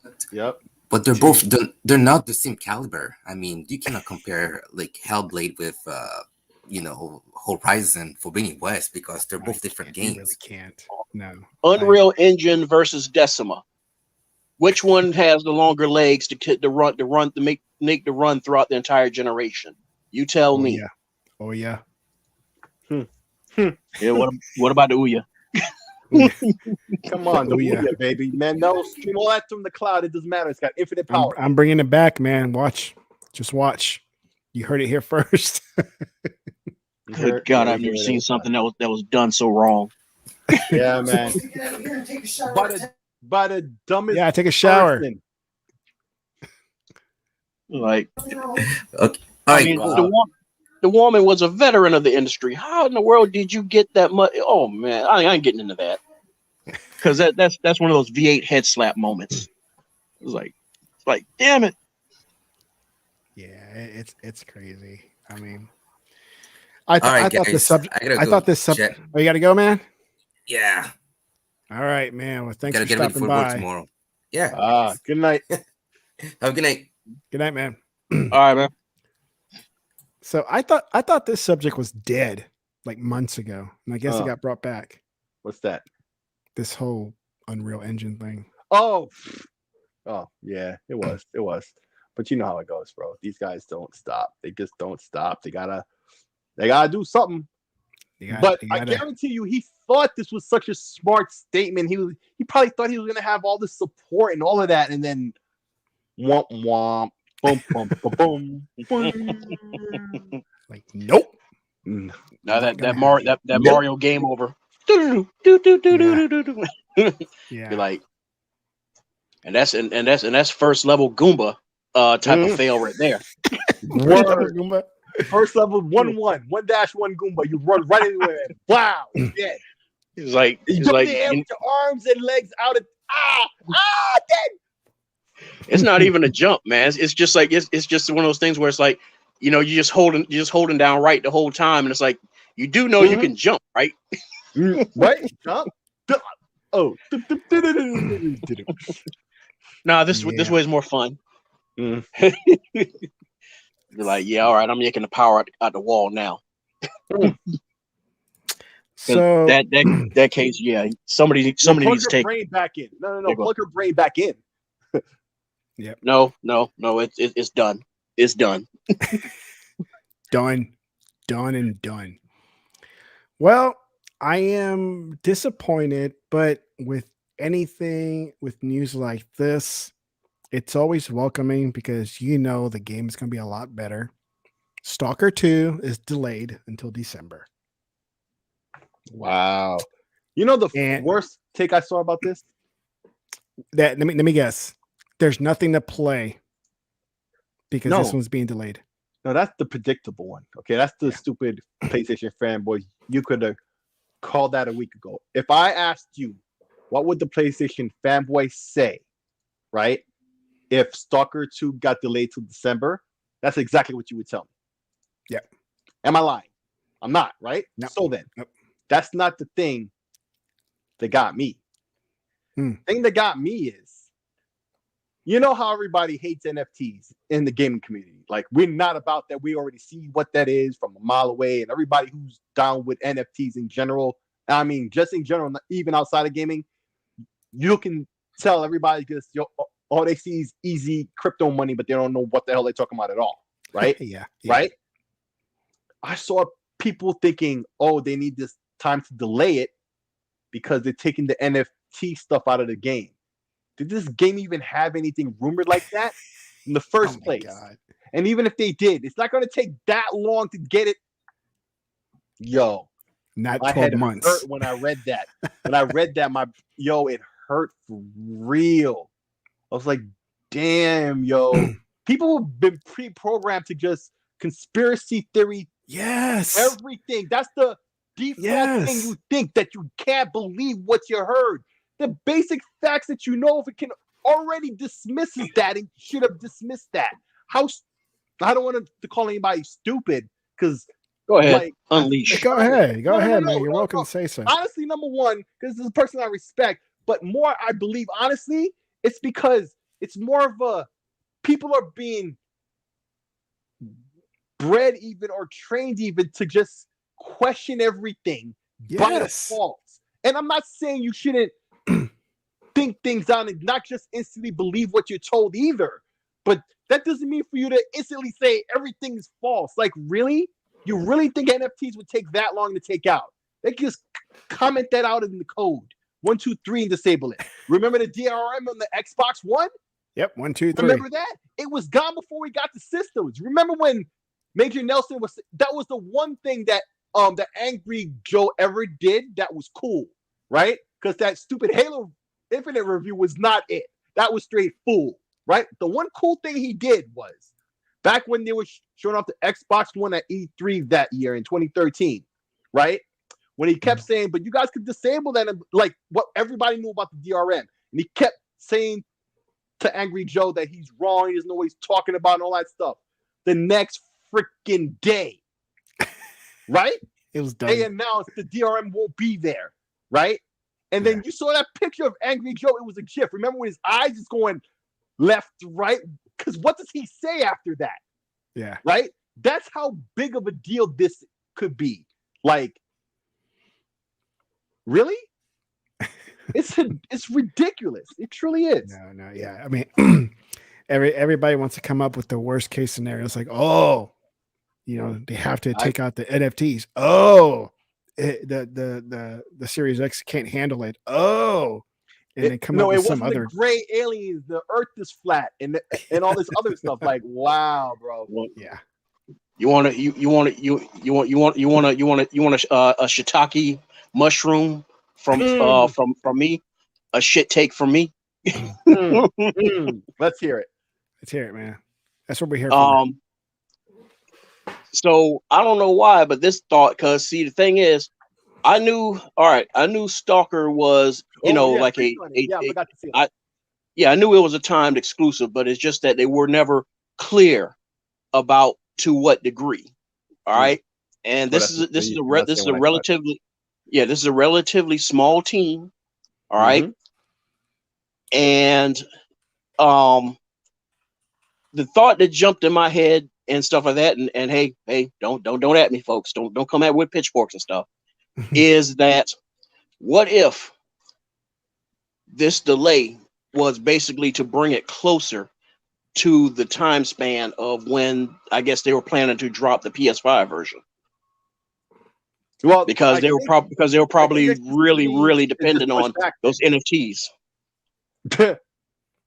[SPEAKER 3] But they're not the same caliber. I mean, you cannot compare like Hellblade with Horizon Forbidden West, because they're both different games.
[SPEAKER 1] You really can't. No.
[SPEAKER 4] Unreal Engine versus Decima. Which one has the longer legs to make the run throughout the entire generation? You tell me.
[SPEAKER 1] Yeah. Oh yeah.
[SPEAKER 4] Yeah. What about the Ouya?
[SPEAKER 2] Come on, the
[SPEAKER 1] Ouya.
[SPEAKER 2] Ouya, baby, man. No, stream all that from the cloud. It doesn't matter. It's got infinite power.
[SPEAKER 1] I'm bringing it back, man. Just watch. You heard it here first.
[SPEAKER 4] Good God, I've never seen something that was done so wrong.
[SPEAKER 2] Yeah, man. By the dumbest.
[SPEAKER 1] Yeah, take a shower.
[SPEAKER 2] person.
[SPEAKER 4] Like,
[SPEAKER 3] Okay.
[SPEAKER 4] I mean, the woman was a veteran of the industry. How in the world did you get that much? Oh man, I ain't getting into that, because that's one of those V8 head slap moments. It was like, damn it.
[SPEAKER 1] Yeah, it's crazy. I mean, I thought this subject. Oh, you got to go, man.
[SPEAKER 3] Yeah.
[SPEAKER 1] All right, man. Well, thanks for
[SPEAKER 3] Gotta get ready
[SPEAKER 1] stopping
[SPEAKER 3] for work
[SPEAKER 1] by.
[SPEAKER 3] tomorrow. Yeah.
[SPEAKER 2] Good night.
[SPEAKER 3] Have a good night.
[SPEAKER 1] Good night, man.
[SPEAKER 4] All right, man.
[SPEAKER 1] So I thought this subject was dead like months ago, and I guess it got brought back.
[SPEAKER 2] What's that?
[SPEAKER 1] This whole Unreal Engine thing.
[SPEAKER 2] Oh yeah, it was. But you know how it goes, bro. These guys don't stop. They just don't stop. They gotta do something. I guarantee you, he thought this was such a smart statement. He probably thought he was gonna have all this support and all of that, and then womp womp, boom, boom, boom, boom.
[SPEAKER 1] Like, nope.
[SPEAKER 2] Mm.
[SPEAKER 4] Now that Mario game over.
[SPEAKER 1] Yeah.
[SPEAKER 4] Be like, and that's first level Goomba type of fail right there.
[SPEAKER 2] Word. First level 1-1 Goomba. You run right into it. Wow. Yeah.
[SPEAKER 4] He's like,
[SPEAKER 2] you jump in the air with your arms and legs out. Dead.
[SPEAKER 4] It's not even a jump, man. It's just like it's just one of those things where it's like, you're just holding down right the whole time, and it's like, you do know you can jump, right?
[SPEAKER 2] Right? Jump. Oh.
[SPEAKER 4] Nah, this way is more fun. You're like, yeah, all right, I'm yanking the power out the wall now.
[SPEAKER 1] So
[SPEAKER 4] that case, yeah, somebody needs to take
[SPEAKER 2] brain back in. No, plug your brain back in.
[SPEAKER 1] Yep.
[SPEAKER 4] No, it's done. It's done.
[SPEAKER 1] Done and done. Well, I am disappointed, but with anything with news like this, it's always welcoming, because the game is going to be a lot better. Stalker 2 is delayed until December.
[SPEAKER 2] Wow. The worst take I saw about this?
[SPEAKER 1] Let me guess. There's nothing to play because this one's being delayed.
[SPEAKER 2] No, that's the predictable one. Okay, that's the stupid PlayStation fanboy. You could have called that a week ago. If I asked you, what would the PlayStation fanboy say, right? If Stalker 2 got delayed till December, that's exactly what you would tell me.
[SPEAKER 1] Yeah.
[SPEAKER 2] Am I lying? I'm not, right?
[SPEAKER 1] Nope.
[SPEAKER 2] So then,
[SPEAKER 1] nope.
[SPEAKER 2] That's not the thing that got me. The thing that got me is, you know how everybody hates NFTs in the gaming community. Like, we're not about that. We already see what that is from a mile away. And everybody who's down with NFTs in general, I mean, just in general, even outside of gaming, you can tell everybody just, all they see is easy crypto money, but they don't know what the hell they're talking about at all. Right?
[SPEAKER 1] Yeah.
[SPEAKER 2] Right? I saw people thinking, they need this time to delay it because they're taking the NFT stuff out of the game. Did this game even have anything rumored like that in the first place?
[SPEAKER 1] God.
[SPEAKER 2] And even if they did, it's not going to take that long to get it. Yo,
[SPEAKER 1] not
[SPEAKER 2] my
[SPEAKER 1] 12
[SPEAKER 2] head
[SPEAKER 1] months.
[SPEAKER 2] hurt when I read that. It hurt for real. I was like, damn, yo. People have been pre-programmed to just conspiracy theory everything. That's the default thing you think, that you can't believe what you heard. The basic facts that you know, if it can already dismisses that, and should have dismissed that. I don't want to call anybody stupid, because
[SPEAKER 4] go ahead,
[SPEAKER 2] like,
[SPEAKER 4] unleash.
[SPEAKER 1] Go ahead, man. You're welcome to say so.
[SPEAKER 2] Honestly, number one, because this is a person I respect, but more, I believe, honestly, it's because it's more of a, people are being bred even, or trained even, to just question everything by default. And I'm not saying you shouldn't think things out and not just instantly believe what you're told either. But that doesn't mean for you to instantly say everything is false. Like, really? You really think NFTs would take that long to take out? They can just comment that out in the code. 1, 2, 3 and disable it. Remember the DRM on the Xbox One?
[SPEAKER 1] Yep, 1, 2, 3.
[SPEAKER 2] Remember that? It was gone before we got the systems. Remember when Major Nelson was, that was the one thing that the Angry Joe ever did that was cool, right? Because that stupid Halo Infinite review was not it. That was straight fool, right? The one cool thing he did was, back when they were showing off the Xbox One at E3 that year in 2013, right? When he kept saying, but you guys could disable that, and like what everybody knew about the DRM. And he kept saying to Angry Joe that he's wrong, he doesn't know what he's talking about and all that stuff. The next freaking day, right?
[SPEAKER 1] It was done.
[SPEAKER 2] They announced the DRM won't be there, right? And then you saw that picture of Angry Joe. It was a GIF. Remember when his eyes is going left to right? Because what does he say after that?
[SPEAKER 1] Yeah.
[SPEAKER 2] Right? That's how big of a deal this could be. Like, really? It's ridiculous. It truly is.
[SPEAKER 1] No, yeah. I mean, everybody wants to come up with the worst case scenario. It's like, oh, you know, they have to take out the NFTs. Oh, the Series X can't handle it. Oh, and then come up with some other
[SPEAKER 2] gray aliens. The Earth is flat, and all this other stuff. Like, wow, bro.
[SPEAKER 4] Well,
[SPEAKER 1] yeah.
[SPEAKER 4] You want a shiitake mushroom from me? A shit take from me?
[SPEAKER 2] Let's hear it.
[SPEAKER 1] Let's hear it, man. That's what we're here for.
[SPEAKER 4] So I don't know why, but this thought, because see, the thing is, I knew Stalker was, I knew it was a timed exclusive, but it's just that they were never clear about to what degree. All right. And this is a relatively small team. All right. And the thought that jumped in my head and stuff like that, and hey, don't at me, folks. Don't come at with pitchforks and stuff. Is that, what if this delay was basically to bring it closer to the time span of when I guess they were planning to drop the PS5 version? Well, because they were probably really dependent on those NFTs.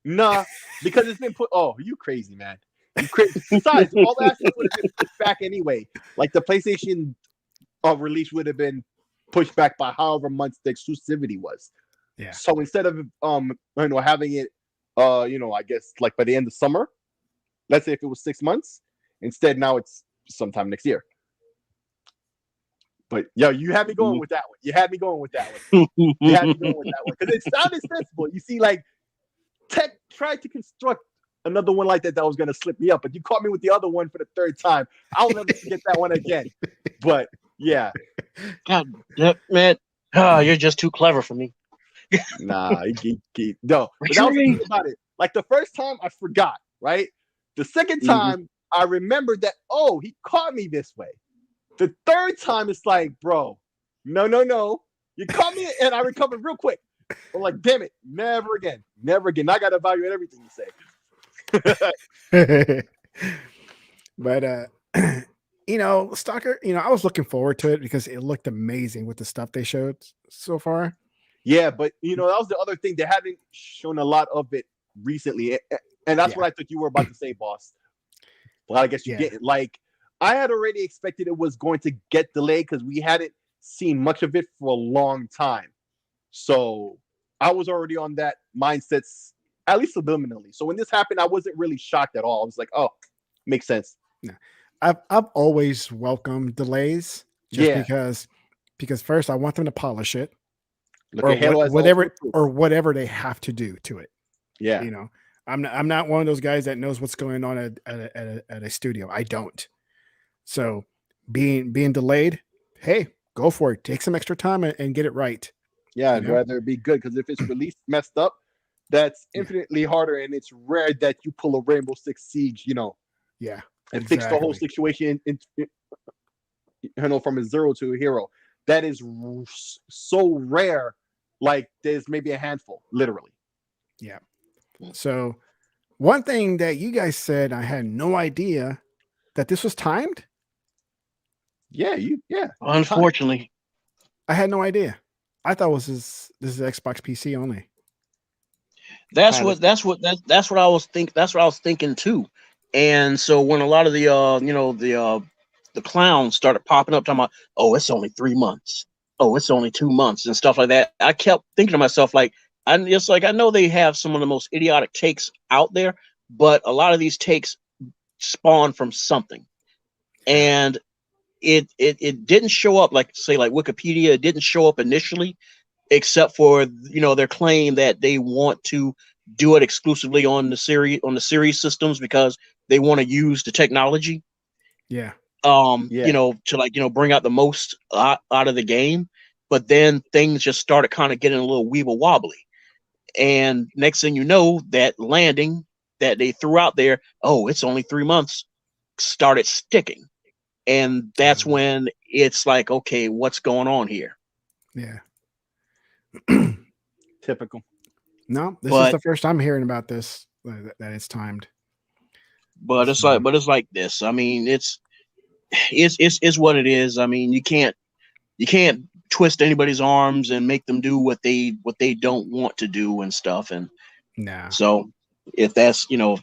[SPEAKER 2] Nah, because it's been put. Oh, you crazy, man. Besides, all that stuff would have been pushed back anyway. Like the PlayStation release would have been pushed back by however months the exclusivity was.
[SPEAKER 1] Yeah.
[SPEAKER 2] So instead of having it, I guess like by the end of summer, let's say if it was 6 months, instead now it's sometime next year. But yo, you had me going with that one. You had me going with that one because it sounded sensible. You see, like Tech tried to construct another one like that was going to slip me up, but you caught me with the other one for the third time. I'll never forget that one again. But yeah,
[SPEAKER 4] God, man, you're just too clever for me.
[SPEAKER 2] Nah, no. But that was the thing about it. Like the first time, I forgot. Right. The second time, I remembered that. Oh, he caught me this way. The third time, it's like, bro, no. You caught me, and I recovered real quick. I'm like, damn it, never again. I got to evaluate everything you say.
[SPEAKER 1] But Stalker, I was looking forward to it because it looked amazing with the stuff they showed so far.
[SPEAKER 2] Yeah, but that was the other thing. They haven't shown a lot of it recently, and that's what I thought you were about to say, boss. Well, I guess you didn't. Like, I had already expected it was going to get delayed because we hadn't seen much of it for a long time. So I was already on that mindset, at least subliminally. So when this happened, I wasn't really shocked at all. I was like, oh, makes sense.
[SPEAKER 1] Yeah. I've always welcomed delays just because first I want them to polish it.
[SPEAKER 2] Look
[SPEAKER 1] Or
[SPEAKER 2] at Halo as
[SPEAKER 1] whatever they have to do to it.
[SPEAKER 2] Yeah.
[SPEAKER 1] You know, I'm not one of those guys that knows what's going on at a studio. I don't. So being delayed, hey, go for it. Take some extra time and get it right.
[SPEAKER 2] Yeah, I'd rather be good, because if it's released messed up, that's infinitely harder, and it's rare that you pull a Rainbow Six Siege,
[SPEAKER 1] Yeah,
[SPEAKER 2] and fix the whole situation from a zero to a hero. That is so rare. Like, there's maybe a handful, literally.
[SPEAKER 1] Yeah. So one thing that you guys said, I had no idea that this was timed.
[SPEAKER 2] Yeah.
[SPEAKER 4] Unfortunately,
[SPEAKER 1] I had no idea. I thought this is Xbox PC only.
[SPEAKER 4] that's what I was thinking too. And so when a lot of the clowns started popping up talking about, oh, it's only 3 months, oh, it's only 2 months and stuff like that, I kept thinking to myself, like, I know they have some of the most idiotic takes out there, but a lot of these takes spawn from something. And it didn't show up, like, say, like Wikipedia, it didn't show up initially, except for their claim that they want to do it exclusively on the series systems because they want to use the technology.
[SPEAKER 1] Yeah.
[SPEAKER 4] To bring out the most out of the game. But then things just started kind of getting a little weeble wobbly. And next thing you know, that landing that they threw out there, oh, it's only 3 months, started sticking. And that's when it's like, okay, what's going on here?
[SPEAKER 1] Yeah.
[SPEAKER 2] Typical.
[SPEAKER 1] No, this is the first I'm hearing about this, that it's timed.
[SPEAKER 4] But it's like this. I mean, it's what it is. I mean, you can't twist anybody's arms and make them do what they don't want to do and stuff. And so if that's, let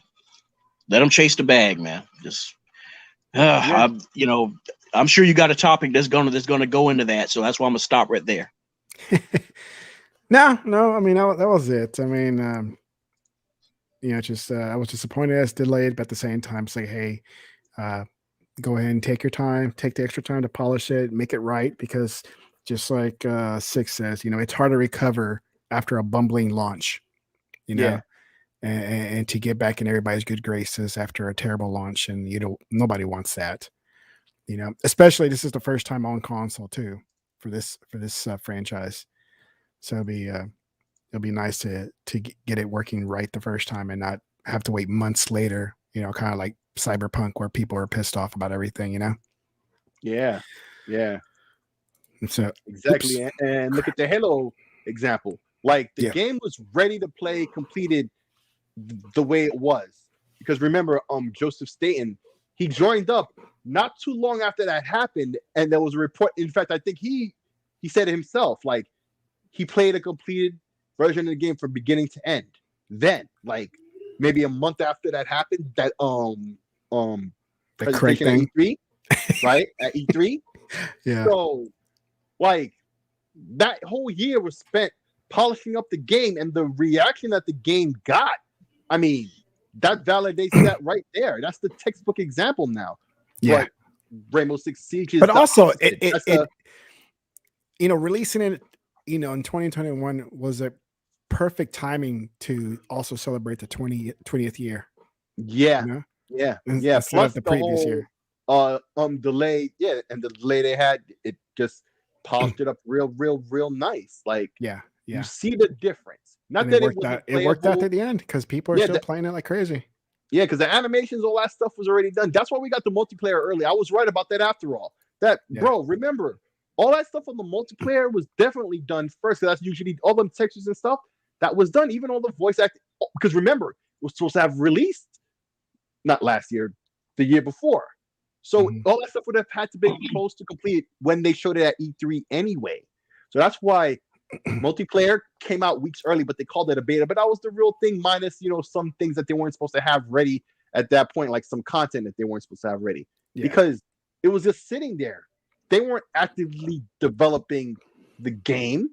[SPEAKER 4] them chase the bag, man. Just I'm sure you got a topic that's gonna go into that, so that's why I'm gonna stop right there.
[SPEAKER 1] No, I mean, that was it. I mean, just I was disappointed as delayed, but at the same time, say, hey, go ahead and take your time, take the extra time to polish it, make it right, because just like Six says, it's hard to recover after a bumbling launch, and to get back in everybody's good graces after a terrible launch, and nobody wants that, especially this is the first time on console too for this franchise, so it'll be nice to get it working right the first time and not have to wait months later, kind of like Cyberpunk, where people are pissed off about everything,
[SPEAKER 2] Yeah.
[SPEAKER 1] So
[SPEAKER 2] exactly. And look at the Halo example. Like, the game was ready to play, completed the way it was. Because remember, Joseph Staten, he joined up not too long after that happened, and there was a report. In fact, I think he said it himself, like, he played a completed version of the game from beginning to end. Then, like, maybe a month after that happened, that
[SPEAKER 1] the correct thing
[SPEAKER 2] at E3, right? At E3.
[SPEAKER 1] Yeah.
[SPEAKER 2] So, like, that whole year was spent polishing up the game, and the reaction that the game got, I mean, that validates that right there. That's the textbook example now.
[SPEAKER 1] Yeah.
[SPEAKER 2] But Rainbow Six Siege is,
[SPEAKER 1] but also
[SPEAKER 2] it
[SPEAKER 1] releasing it, in 2021 was a perfect timing to also celebrate the 20th year.
[SPEAKER 2] Yeah.
[SPEAKER 1] Plus the previous year.
[SPEAKER 2] Delay, and the delay they had, it just polished it up real nice. Like, you see the difference. Not that
[SPEAKER 1] it worked out at the end, because people are still playing it like crazy.
[SPEAKER 2] Yeah, because the animations, all that stuff was already done. That's why we got the multiplayer early. I was right about that after all. Bro, remember, all that stuff on the multiplayer was definitely done first. That's usually all them textures and stuff that was done. Even all the voice acting, because remember, it was supposed to have released not last year, the year before. So all that stuff would have had to be close to complete when they showed it at E3 anyway. So that's why multiplayer came out weeks early, but they called it a beta. But that was the real thing, minus some things that they weren't supposed to have ready at that point, like some content that they weren't supposed to have ready, because it was just sitting there. They weren't actively developing the game.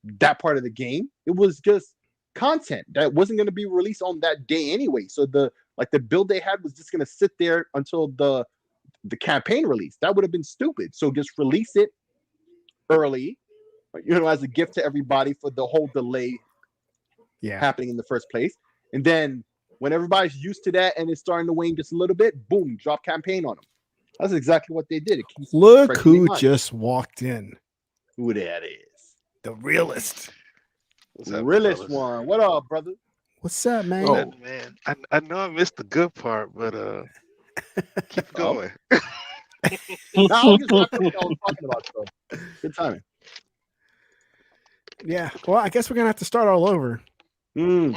[SPEAKER 2] that part of the game. It was just content that wasn't going to be released on that day anyway. So the build they had was just going to sit there until the campaign release. That would have been stupid. So just release it early, as a gift to everybody for the whole delay happening in the first place. And then when everybody's used to that and it's starting to wane just a little bit, boom, drop campaign on them. That's exactly what they did.
[SPEAKER 1] Look who just walked in.
[SPEAKER 2] Who that is.
[SPEAKER 1] The realist.
[SPEAKER 5] What's up,
[SPEAKER 2] Realist
[SPEAKER 5] fellas?
[SPEAKER 2] one. What up, brother?
[SPEAKER 1] What's up, man?
[SPEAKER 5] Oh, man. I know I missed the good part, but keep going.
[SPEAKER 2] No, I was just what I was talking about, so good timing.
[SPEAKER 1] Yeah. Well, I guess we're gonna have to start all over.
[SPEAKER 4] All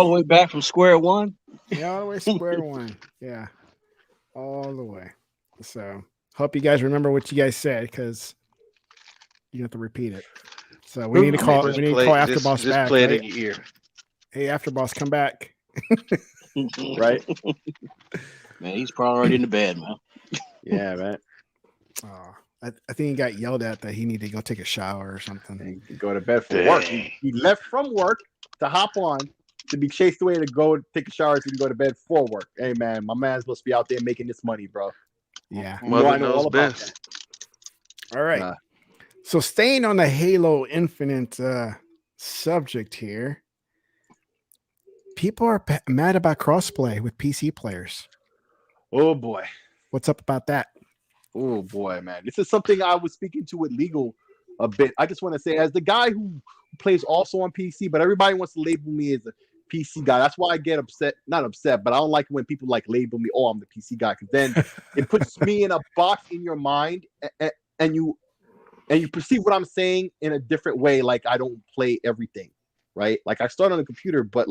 [SPEAKER 4] the way back from square one.
[SPEAKER 1] Yeah, all the way square one. Yeah, all the way. So hope you guys remember what you guys said, because you have to repeat it. So we need to call. We need to call AfterBoss
[SPEAKER 5] just
[SPEAKER 1] back.
[SPEAKER 5] Play it
[SPEAKER 1] right?
[SPEAKER 5] in your ear.
[SPEAKER 1] Hey, AfterBoss, come back.
[SPEAKER 2] Right?
[SPEAKER 4] Man, he's probably already in the bed, man.
[SPEAKER 2] Yeah, man.
[SPEAKER 1] I think he got yelled at that he needed to go take a shower or something.
[SPEAKER 2] And go to bed for work. He left from work to hop on to be chased away to go take a shower so he can go to bed for work. Hey, man, my man's supposed to be out there making this money, bro.
[SPEAKER 1] Yeah.
[SPEAKER 5] Mother knows best.
[SPEAKER 1] All right. So staying on the Halo Infinite subject here, people are mad about crossplay with PC players.
[SPEAKER 2] Oh, boy.
[SPEAKER 1] What's up about that?
[SPEAKER 2] Oh, boy, man. This is something I was speaking to with Legal a bit. I just want to say, as the guy who plays also on PC, but everybody wants to label me as a PC guy. That's why I get upset. Not upset, but I don't like when people label me, oh, I'm the PC guy, because then it puts me in a box in your mind, and you perceive what I'm saying in a different way. Like I don't play everything, right? Like I started on a computer, but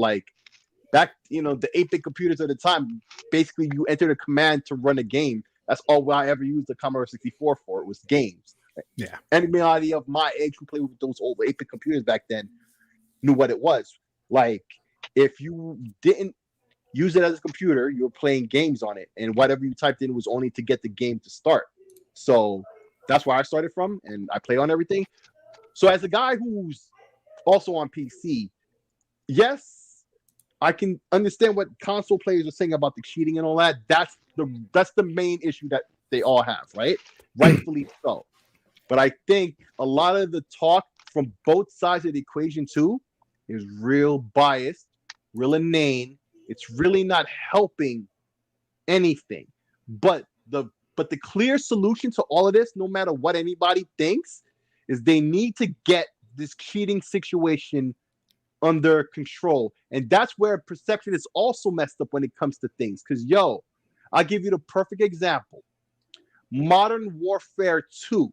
[SPEAKER 2] back, the 8-bit computers at the time, basically you entered a command to run a game. That's all I ever used the Commodore 64 for. It was games.
[SPEAKER 1] Yeah.
[SPEAKER 2] Anybody of my age who played with those old 8-bit computers back then knew what it was. Like, if you didn't use it as a computer, you were playing games on it, and whatever you typed in was only to get the game to start. So that's where I started from, and I play on everything. So as a guy who's also on PC, yes, I can understand what console players are saying about the cheating and all that. That's the main issue that they all have, right? Rightfully so. But I think a lot of the talk from both sides of the equation too is real biased, real inane. It's really not helping anything. But the clear solution to all of this, no matter what anybody thinks, is they need to get this cheating situation under control. And that's where perception is also messed up when it comes to things. Because, I'll give you the perfect example. Modern Warfare 2.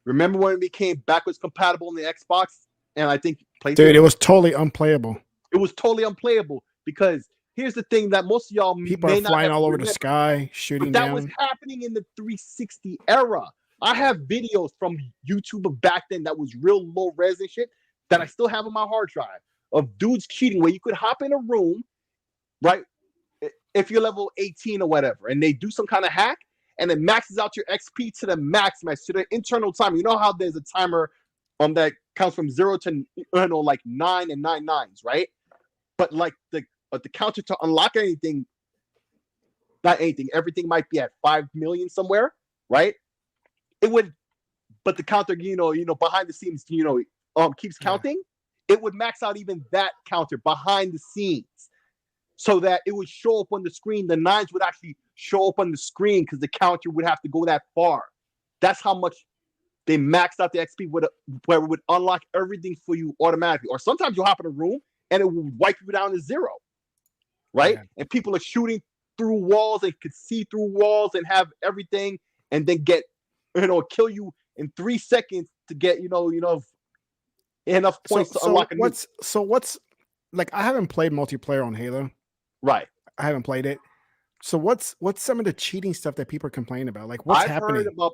[SPEAKER 2] Remember when it became backwards compatible in the Xbox? And I think PlayStation?
[SPEAKER 1] Dude, it was totally unplayable.
[SPEAKER 2] It was totally unplayable because here's the thing that most of y'all
[SPEAKER 1] people are flying all over the sky, shooting
[SPEAKER 2] that
[SPEAKER 1] down.
[SPEAKER 2] was happening in the 360 era. I have videos from YouTube of back then that was real low res and shit that I still have on my hard drive of dudes cheating where you could hop in a room, right? If you're level 18 or whatever, and they do some kind of hack and it maxes out your XP to the max, to the internal time. You know how there's a timer that counts from 0 to 9 and 9 nines, right? But the counter to unlock anything, not anything, everything might be at 5 million somewhere, right? It would, but the counter, behind the scenes, keeps counting. It would max out even that counter behind the scenes, so that it would show up on the screen. The nines would actually show up on the screen because the counter would have to go that far. That's how much they maxed out the XP where it would unlock everything for you automatically. Or sometimes you'll hop in a room and it will wipe you down to 0, right? Yeah. And people are shooting through walls and could see through walls and have everything, and then get, kill you in 3 seconds to get, enough points to unlock a
[SPEAKER 1] what's I haven't played multiplayer on Halo.
[SPEAKER 2] Right.
[SPEAKER 1] I haven't played it. So what's some of the cheating stuff that people are complaining about? What's happening?
[SPEAKER 2] I've heard about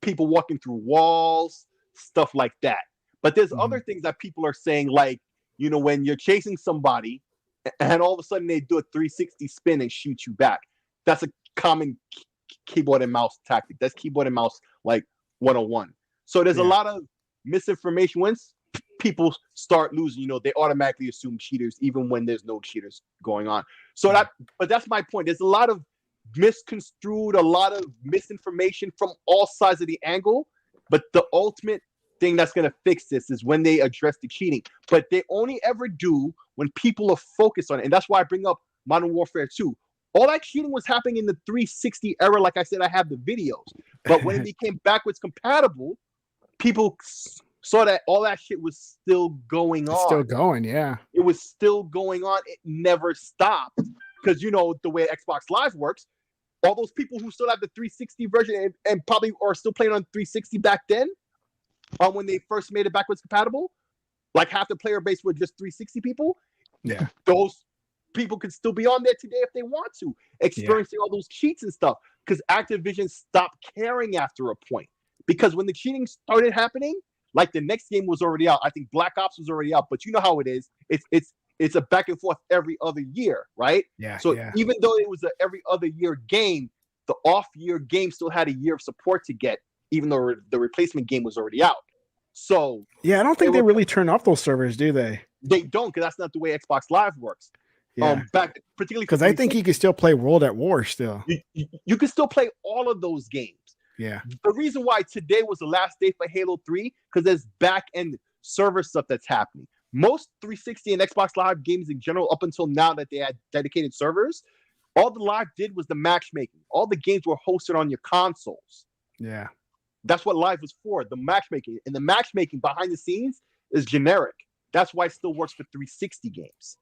[SPEAKER 2] people walking through walls, stuff like that. But there's other things that people are saying, when you're chasing somebody and all of a sudden they do a 360 spin and shoot you back. That's a common keyboard and mouse tactic. That's keyboard and mouse 101. So there's a lot of misinformation, once people start losing, they automatically assume cheaters, even when there's no cheaters going on. So but that's my point. There's a lot of misconstrued, a lot of misinformation from all sides of the angle. But the ultimate thing that's going to fix this is when they address the cheating. But they only ever do when people are focused on it. And that's why I bring up Modern Warfare 2. All that cheating was happening in the 360 era. Like I said, I have the videos. But when it became backwards compatible, people saw that all that shit was still going on.
[SPEAKER 1] It's still going, yeah.
[SPEAKER 2] It was still going on. It never stopped. Because the way Xbox Live works, all those people who still have the 360 version and probably are still playing on 360 back then, when they first made it backwards compatible, like half the player base were just 360 people.
[SPEAKER 1] Yeah.
[SPEAKER 2] Those people could still be on there today if they want to, experiencing all those cheats and stuff. Because Activision stopped caring after a point. Because when the cheating started happening, like the next game was already out. I think Black Ops was already out, but you know how it is. It's a back and forth every other year, right?
[SPEAKER 1] Yeah.
[SPEAKER 2] So even though it was a every other year game, the off year game still had a year of support to get, even though the replacement game was already out. So
[SPEAKER 1] yeah, I don't think they really turn off those servers, do they?
[SPEAKER 2] They don't, because that's not the way Xbox Live works.
[SPEAKER 1] Yeah.
[SPEAKER 2] Particularly
[SPEAKER 1] because I think you can still play World at War still.
[SPEAKER 2] You can still play all of those games.
[SPEAKER 1] Yeah.
[SPEAKER 2] The reason why today was the last day for Halo 3, because there's back end server stuff that's happening. Most 360 and Xbox Live games in general, up until now that they had dedicated servers, all the Live did was the matchmaking. All the games were hosted on your consoles.
[SPEAKER 1] Yeah.
[SPEAKER 2] That's what Live was for, the matchmaking. And the matchmaking behind the scenes is generic. That's why it still works for 360 games.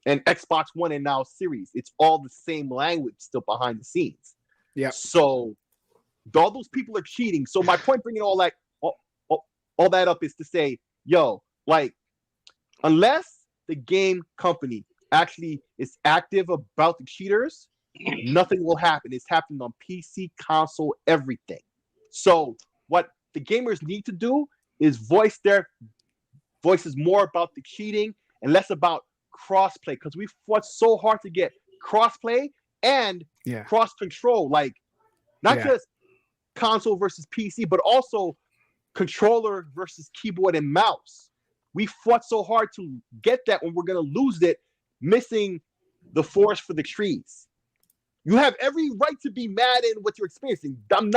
[SPEAKER 2] And Xbox One and now Series. It's all the same language still behind the scenes.
[SPEAKER 1] Yeah.
[SPEAKER 2] So all those people are cheating. So my point bringing all that up is to say, unless the game company actually is active about the cheaters, nothing will happen. It's happening on PC, console, everything. So what the gamers need to do is voice their voices more about the cheating and less about crossplay, because we fought so hard to get crossplay and cross control, like not just console versus PC, but also controller versus keyboard and mouse. We fought so hard to get that when we're going to lose it, missing the forest for the trees. You have every right to be mad in what you're experiencing. I'm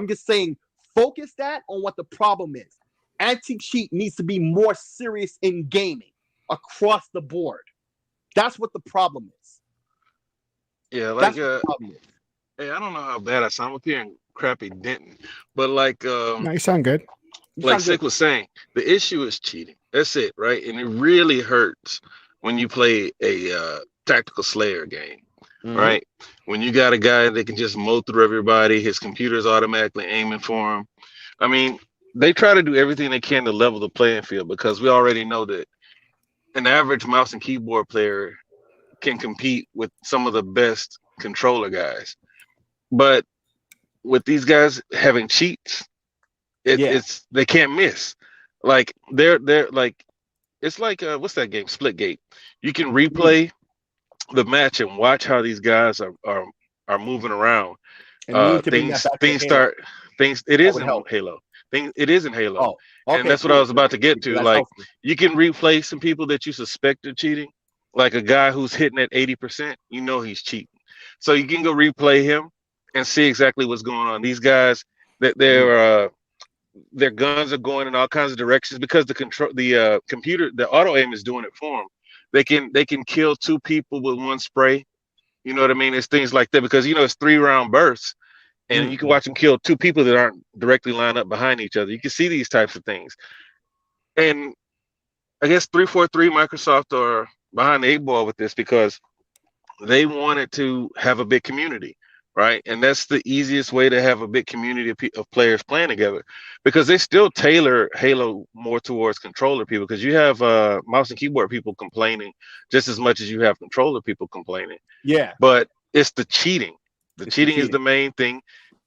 [SPEAKER 2] just saying, focus that on what the problem is. Anti-cheat needs to be more serious in gaming across the board. That's what the problem is.
[SPEAKER 5] Yeah, like hey, I don't know how bad I sound. I'm up here in crappy Denton, but
[SPEAKER 1] no, you sound good.
[SPEAKER 5] Like Sick was saying, the issue is cheating. That's it, right? And it really hurts when you play a tactical Slayer game, right? When you got a guy that can just mow through everybody, his computer's automatically aiming for him. I mean, they try to do everything they can to level the playing field, because we already know that an average mouse and keyboard player can compete with some of the best controller guys. But with these guys having cheats, it's they can't miss. Like they're like, it's like what's that game? Splitgate. You can replay the match and watch how these guys are moving around. Things. It is in Halo. It is in Halo.
[SPEAKER 2] Oh, okay,
[SPEAKER 5] and that's what I was about to get to. Like, you can replay some people that you suspect are cheating, like a guy who's hitting at 80%. You know he's cheating, so you can go replay him and see exactly what's going on. These guys, that their guns are going in all kinds of directions because the computer, the auto aim is doing it for them. They can kill two people with one spray. You know what I mean? It's things like that, because it's 3-round bursts. And you can watch them kill two people that aren't directly lined up behind each other. You can see these types of things. And I guess 343 Microsoft are behind the 8 ball with this, because they wanted to have a big community, right? And that's the easiest way to have a big community of players playing together, because they still tailor Halo more towards controller people, because you have mouse and keyboard people complaining just as much as you have controller people complaining.
[SPEAKER 2] Yeah.
[SPEAKER 5] But it's the cheating. The cheating is the main thing,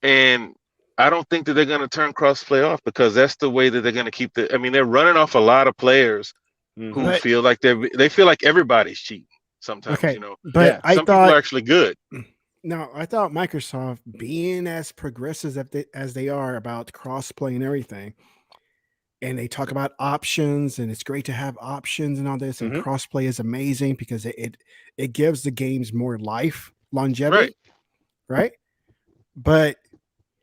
[SPEAKER 5] and I don't think that they're going to turn crossplay off, because that's the way that they're going to keep the. I mean, they're running off a lot of players who feel like they feel like everybody's cheating sometimes.
[SPEAKER 1] But
[SPEAKER 5] some people are actually good.
[SPEAKER 1] No, I thought Microsoft, being as progressive as they are about crossplay and everything, and they talk about options, and it's great to have options and all this, and crossplay is amazing because it gives the games more longevity, right? But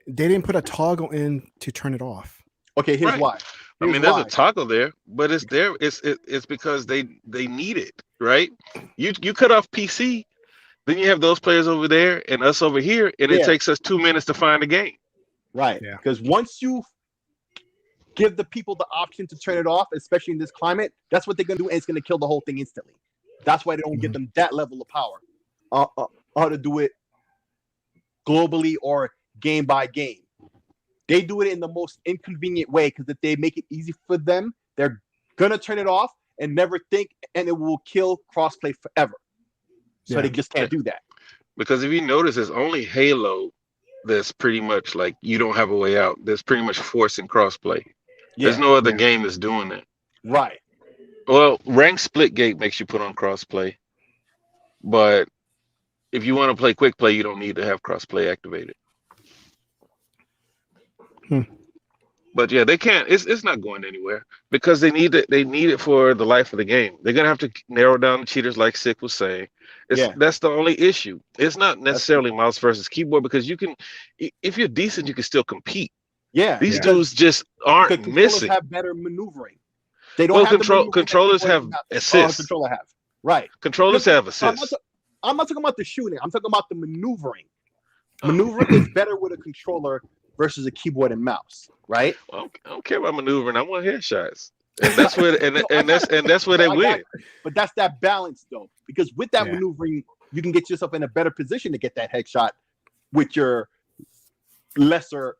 [SPEAKER 1] they didn't put a toggle in to turn it off.
[SPEAKER 2] Okay, here's why.
[SPEAKER 5] I mean, there's a toggle there, but it's there. It's because they need it, right? You cut off PC, then you have those players over there and us over here, and it takes us 2 minutes to find the game.
[SPEAKER 2] Right. Because once you give the people the option to turn it off, especially in this climate, that's what they're gonna do, and it's gonna kill the whole thing instantly. That's why they don't give them that level of power. How to do it globally or game by game. They do it in the most inconvenient way, because if they make it easy for them, they're gonna turn it off and never think, and it will kill crossplay forever. So they just can't do that.
[SPEAKER 5] Because if you notice, it's only Halo that's pretty much like you don't have a way out. That's pretty much forcing crossplay. There's no other game that's doing that.
[SPEAKER 2] Right.
[SPEAKER 5] Well, Rank Splitgate makes you put on crossplay, but if you want to play quick play, you don't need to have crossplay activated. But yeah, they can't. It's not going anywhere because they need it. They need it for the life of the game. They're gonna have to narrow down the cheaters, like Sick was saying. That's the only issue. It's not necessarily mouse versus keyboard, because you can, if you're decent, you can still compete. These dudes just aren't missing.
[SPEAKER 2] Have better maneuvering. They don't have
[SPEAKER 5] controllers have assists.
[SPEAKER 2] Controller have
[SPEAKER 5] Controllers have assists.
[SPEAKER 2] I'm not talking about the shooting. I'm talking about the maneuvering. Maneuvering is better with a controller versus a keyboard and mouse, right?
[SPEAKER 5] Well, I don't care about maneuvering. I want headshots, and that's where that's where they win.
[SPEAKER 2] But that's that balance, though, because with that maneuvering, you can get yourself in a better position to get that headshot with your lesser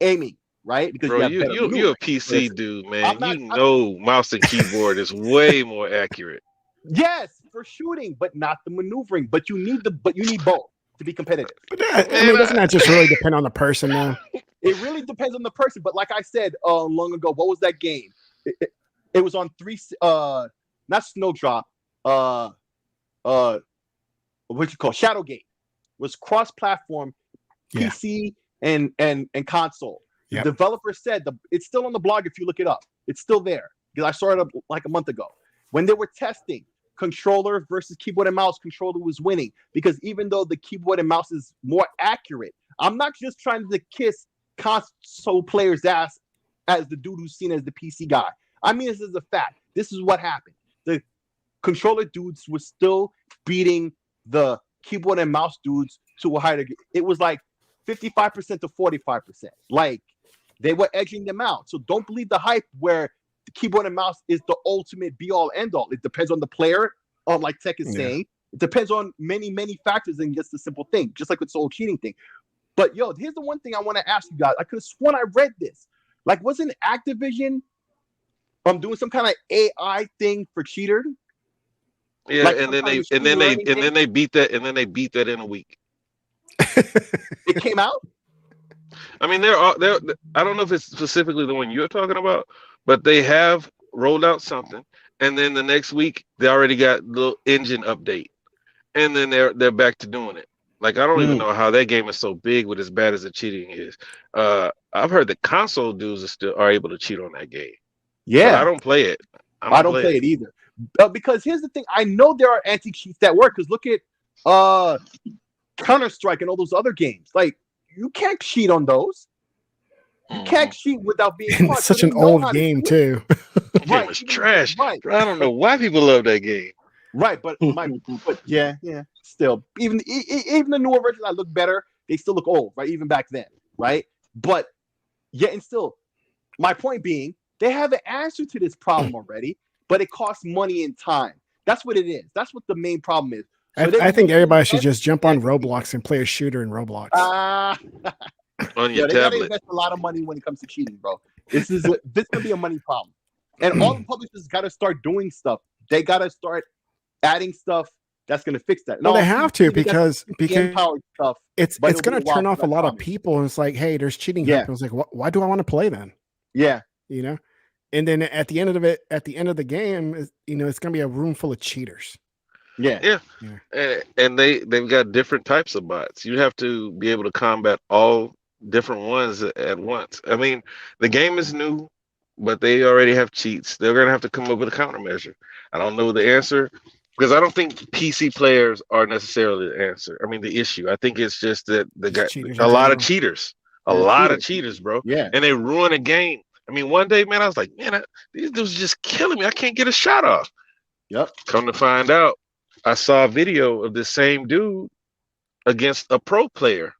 [SPEAKER 2] aiming, right? Because
[SPEAKER 5] bro, you're a PC dude, man. Mouse and keyboard is way more accurate.
[SPEAKER 2] Yes, for shooting, but not the maneuvering. But you need both to be competitive.
[SPEAKER 1] But doesn't that just really depend on the person, though?
[SPEAKER 2] It really depends on the person. But like I said long ago, what was that game? It was on not Snowdrop. What you call Shadowgate was cross-platform, PC and console. The developer said it's still on the blog if you look it up. It's still there because I saw it like a month ago when they were testing. Controller versus keyboard and mouse, controller was winning because even though the keyboard and mouse is more accurate, I'm not just trying to kiss console players' ass as the dude who's seen as the PC guy. I mean, this is a fact. This is what happened. The controller dudes were still beating the keyboard and mouse dudes to a higher degree. It was like 55% to 45%. Like they were edging them out. So don't believe the hype where the keyboard and mouse is the ultimate be-all, end-all. It depends on the player, like Tech is saying. It depends on many, many factors than just a simple thing, just like with the whole cheating thing. But, here's the one thing I want to ask you guys. I could have sworn I read this. Like, wasn't Activision doing some kind of AI thing for cheater?
[SPEAKER 5] Yeah, like and then they beat that in a week.
[SPEAKER 2] It came out?
[SPEAKER 5] I mean, there I don't know if it's specifically the one you're talking about, but they have rolled out something, and then the next week they already got a little engine update, and then they're back to doing it. Like I don't even know how that game is so big with as bad as the cheating is. I've heard the console dudes are able to cheat on that game. Yeah, but I don't play it.
[SPEAKER 2] I don't play it either. Because here's the thing: I know there are anti-cheats that work. Because look at Counter-Strike and all those other games. Like you can't cheat on those. You can't cheat without being caught.
[SPEAKER 1] It's such an old game too.
[SPEAKER 5] That game is trash. Right. I don't know why people love that game.
[SPEAKER 2] Right, but yeah. Still, even the newer versions that look better, they still look old, right? Even back then, right? But yeah, and still, my point being, they have an answer to this problem already, but it costs money and time. That's what it is. That's what the main problem is. So
[SPEAKER 1] I think everybody should just jump on Roblox and play a shooter in Roblox.
[SPEAKER 5] On your
[SPEAKER 2] they
[SPEAKER 5] tablet.
[SPEAKER 2] Gotta invest a lot of money when it comes to cheating, bro. This could be a money problem, and all the publishers got to start doing stuff. They got to start adding stuff that's going to fix that.
[SPEAKER 1] No, they have to because
[SPEAKER 2] stuff,
[SPEAKER 1] it's going to turn off a lot of people. And it's like, hey, there's cheating. Yeah. It's like, why do I want to play then?
[SPEAKER 2] Yeah,
[SPEAKER 1] And then at the end of the game, it's going to be a room full of cheaters.
[SPEAKER 2] Yeah.
[SPEAKER 5] And they've got different types of bots. You have to be able to combat all different ones at once. I mean, the game is new. but they already have cheats. They're gonna have to come up with a countermeasure. I don't know the answer because I don't think PC players are necessarily the answer. I mean, the issue. I think it's just that a lot of cheaters, bro.
[SPEAKER 2] Yeah,
[SPEAKER 5] and they ruin a game. I mean, one day, man, I was like, man, these dudes are just killing me. I can't get a shot off.
[SPEAKER 2] Yep.
[SPEAKER 5] Come to find out, I saw a video of the same dude against a pro player.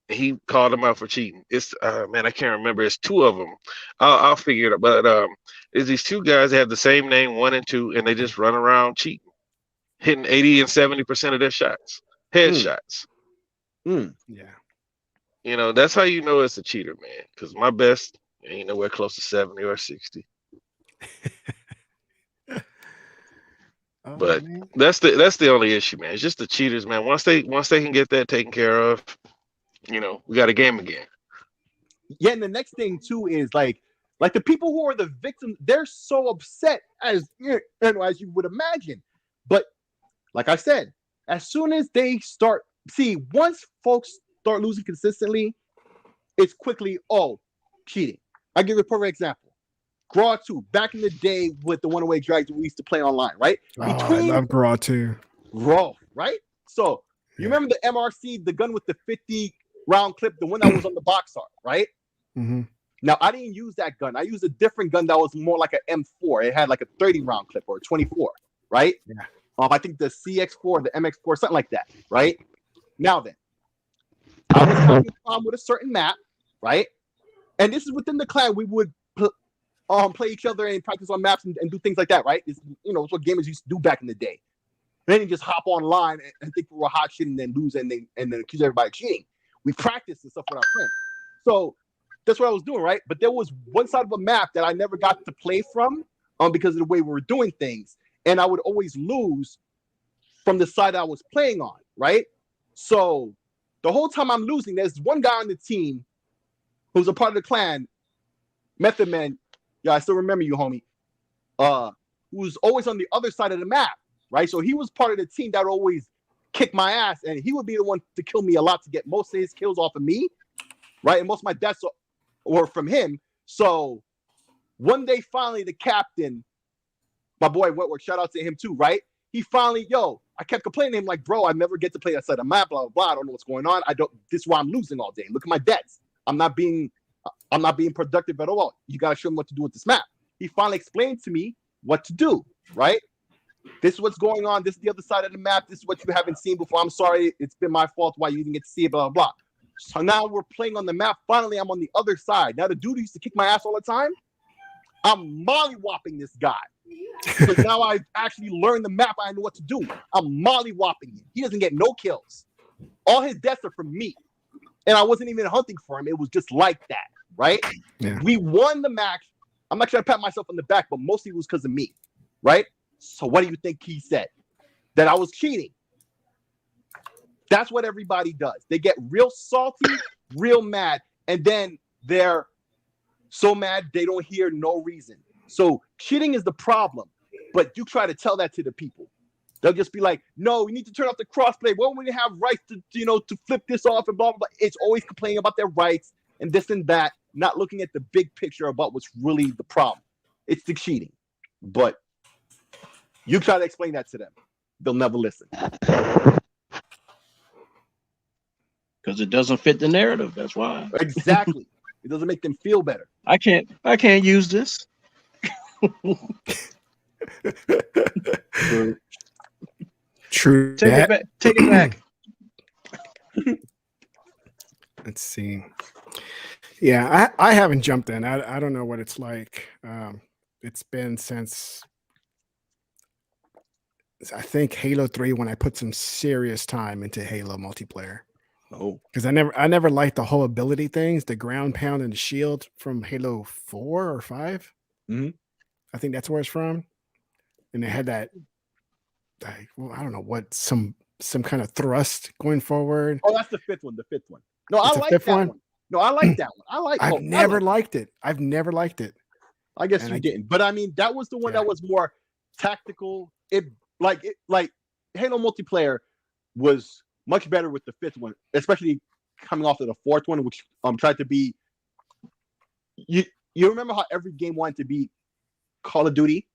[SPEAKER 5] He called him out for cheating. It's man, I can't remember. It's two of them. I'll figure it out. But it's these two guys that have the same name, 1 and 2, and they just run around cheating, hitting 80 and 70% of their shots, headshots.
[SPEAKER 2] Yeah.
[SPEAKER 5] You know, that's how you know it's a cheater, man. Because my best ain't nowhere close to 70 or 60. But man, that's the only issue, man. It's just the cheaters, man. Once they can get that taken care of, you know, we got a game again.
[SPEAKER 2] Yeah, and the next thing too is like the people who are the victims, they're so upset as you would imagine. But like I said, as soon as they start, once folks start losing consistently, it's quickly cheating. I'll give you a perfect example. Graw 2, back in the day with the one-away drags we used to play online, right?
[SPEAKER 1] I love Graw 2.
[SPEAKER 2] Right? So you remember the MRC, the gun with the 50-round clip, the one that was on the box art, right?
[SPEAKER 1] Mm-hmm.
[SPEAKER 2] Now, I didn't use that gun. I used a different gun that was more like an M4. It had like a 30-round clip or a 24, right?
[SPEAKER 1] Yeah.
[SPEAKER 2] I think the CX4, the MX4, something like that, right? Now then, I was having fun with a certain map, right? And this is within the clan. We would play each other and practice on maps and do things like that, right? It's what gamers used to do back in the day. Then you just hop online and think we were hot shit and then lose and then accuse everybody of cheating. We practiced and stuff with our friends. So that's what I was doing, right? But there was one side of a map that I never got to play from because of the way we were doing things. And I would always lose from the side I was playing on, right? So the whole time I'm losing, there's one guy on the team who's a part of the clan, Method Man. Yeah, I still remember you, homie. Who's always on the other side of the map, right? So he was part of the team that would always kick my ass, and he would be the one to kill me a lot to get most of his kills off of me, right? And most of my deaths were from him. So one day, finally, the captain, my boy Wentworth, shout out to him too, right? He finally, I kept complaining to him like, bro, I never get to play that side of the map, blah, blah, blah. I don't know what's going on. This is why I'm losing all day. Look at my deaths. I'm not being productive at all. You got to show me what to do with this map. He finally explained to me what to do, right? This is what's going on. This is the other side of the map. This is what you haven't seen before. I'm sorry. It's been my fault why you didn't get to see it, blah, blah, blah. So now we're playing on the map. Finally, I'm on the other side. Now the dude who used to kick my ass all the time, I'm molly-whopping this guy. Because now I've actually learned the map. I know what to do. I'm molly-whopping him. He doesn't get no kills. All his deaths are from me. And I wasn't even hunting for him. It was just like that, right?
[SPEAKER 1] Yeah.
[SPEAKER 2] We won the match. I'm not trying to pat myself on the back, but mostly it was because of me, right? So what do you think he said? That I was cheating. That's what everybody does. They get real salty, real mad, and then they're so mad they don't hear no reason. So cheating is the problem, but you try to tell that to the people. They'll just be like, no, we need to turn off the crossplay. Well, we have rights to flip this off and blah, blah, blah. It's always complaining about their rights and this and that, not looking at the big picture about what's really the problem. It's the cheating. But you try to explain that to them. They'll never listen.
[SPEAKER 4] Because it doesn't fit the narrative. That's why.
[SPEAKER 2] Exactly. It doesn't make them feel better.
[SPEAKER 4] I can't use this.
[SPEAKER 1] True.
[SPEAKER 4] Take it back. Take it back.
[SPEAKER 1] Let's see. Yeah, I haven't jumped in. I don't know what it's like. It's been since I think Halo 3 when I put some serious time into Halo multiplayer.
[SPEAKER 2] Oh,
[SPEAKER 1] because I never liked the whole ability things, the ground pound and the shield from Halo 4 or 5.
[SPEAKER 2] Mm-hmm.
[SPEAKER 1] I think that's where it's from. And they had that, I don't know what, some kind of thrust going forward.
[SPEAKER 2] Oh, that's the fifth one. The fifth one. No,
[SPEAKER 1] It's
[SPEAKER 2] I
[SPEAKER 1] the
[SPEAKER 2] like
[SPEAKER 1] fifth
[SPEAKER 2] that
[SPEAKER 1] one?
[SPEAKER 2] one. No, I like that one.
[SPEAKER 1] I've never liked it. I've never liked it.
[SPEAKER 2] I guess you didn't. But I mean, that was the one that was more tactical. Like Halo multiplayer was much better with the fifth one, especially coming off of the fourth one, which tried to be you you remember how every game wanted to be Call of Duty?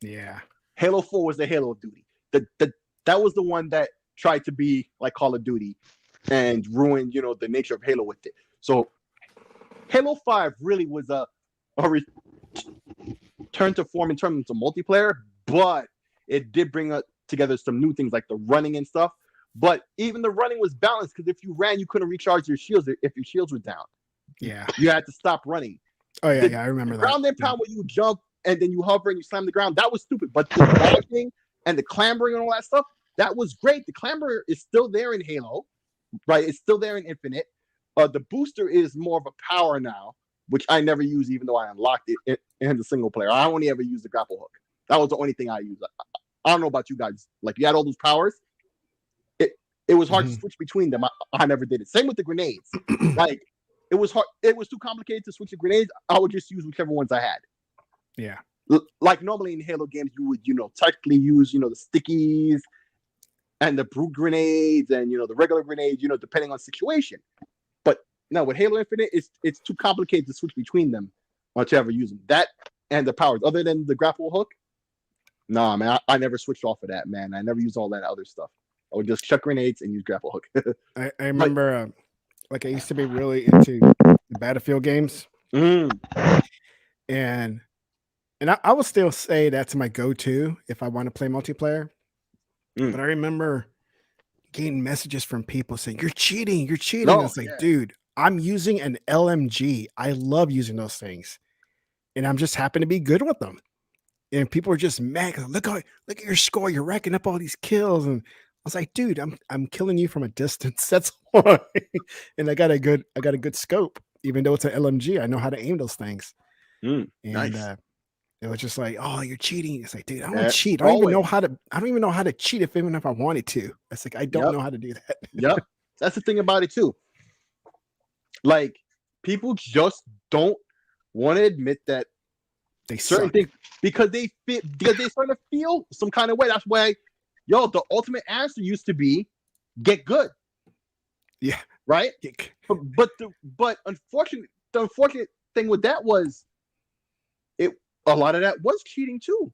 [SPEAKER 1] Yeah.
[SPEAKER 2] Halo 4 was the Halo of Duty. That was the one that tried to be like Call of Duty and ruined, the nature of Halo with it. So Halo 5 really was a return to form in terms of multiplayer, but it did bring together some new things like the running and stuff. But even the running was balanced, because if you ran, you couldn't recharge your shields if your shields were down.
[SPEAKER 1] Yeah.
[SPEAKER 2] You had to stop running.
[SPEAKER 1] Oh, yeah, I remember
[SPEAKER 2] the
[SPEAKER 1] that.
[SPEAKER 2] Ground and pound where you jump and then you hover and you slam the ground, that was stupid. But the dodging and the clambering and all that stuff, that was great. The clamber is still there in Halo, right? It's still there in Infinite. The booster is more of a power now, which I never use, even though I unlocked it in the single player. I only ever used the grapple hook. That was the only thing I used. I don't know about you guys. Like, you had all those powers. It was hard to switch between them. I never did it. Same with the grenades. Like, it was hard. It was too complicated to switch the grenades. I would just use whichever ones I had.
[SPEAKER 1] Yeah.
[SPEAKER 2] Like, normally in Halo games, you would, technically use, the stickies and the brute grenades and, the regular grenades, depending on situation. But no, with Halo Infinite, it's too complicated to switch between them once you ever use them. That and the powers, other than the grapple hook, nah, man, I never switched off of that, man. I never used all that other stuff. I would just chuck grenades and use grapple hook.
[SPEAKER 1] I remember, I used to be really into the Battlefield games. And I would still say that's my go-to if I want to play multiplayer. But I remember getting messages from people saying, "You're cheating, you're cheating." I was like, dude, I'm using an LMG. I love using those things. And I'm just happen to be good with them. And people are just mad. Look at your score. You're racking up all these kills. And I was like, dude, I'm killing you from a distance. That's why. And I got a good scope. Even though it's an LMG, I know how to aim those things. And
[SPEAKER 2] Nice.
[SPEAKER 1] it was just like, oh, you're cheating. It's like, dude, I don't cheat. I don't even know how to cheat even if I wanted to. It's like, I don't know how to do that.
[SPEAKER 2] Yep. That's the thing about it too. Like, people just don't want to admit that
[SPEAKER 1] they
[SPEAKER 2] certain things, because they start to feel some kind of way. That's why, the ultimate answer used to be get good.
[SPEAKER 1] Yeah.
[SPEAKER 2] Right? But the unfortunate thing with that was a lot of that was cheating too.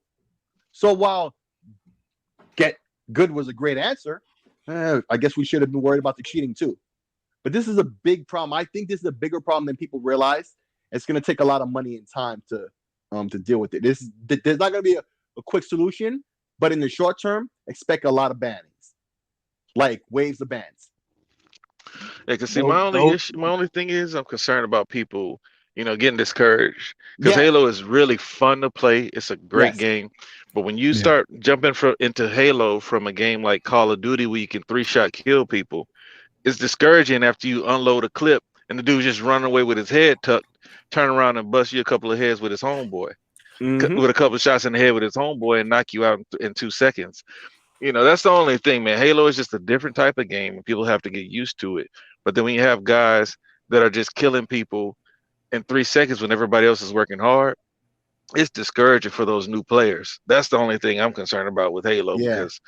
[SPEAKER 2] So while get good was a great answer, I guess we should have been worried about the cheating too. But this is a big problem. I think this is a bigger problem than people realize. It's going to take a lot of money and time to deal with it. There's not going to be a quick solution, but in the short term, expect a lot of bannings, like waves of bans.
[SPEAKER 5] Yeah, because see, my only thing is I'm concerned about people, getting discouraged, because Halo is really fun to play. It's a great game, but when you start jumping into Halo from a game like Call of Duty where you can 3-shot kill people, it's discouraging after you unload a clip and the dude just running away with his head tucked, turn around and bust you a couple of heads with his homeboy, with a couple of shots in the head with his homeboy, and knock you out in 2 seconds. That's the only thing, man. Halo is just a different type of game, and people have to get used to it. But then when you have guys that are just killing people in 3 seconds when everybody else is working hard, it's discouraging for those new players. That's the only thing I'm concerned about with Halo, because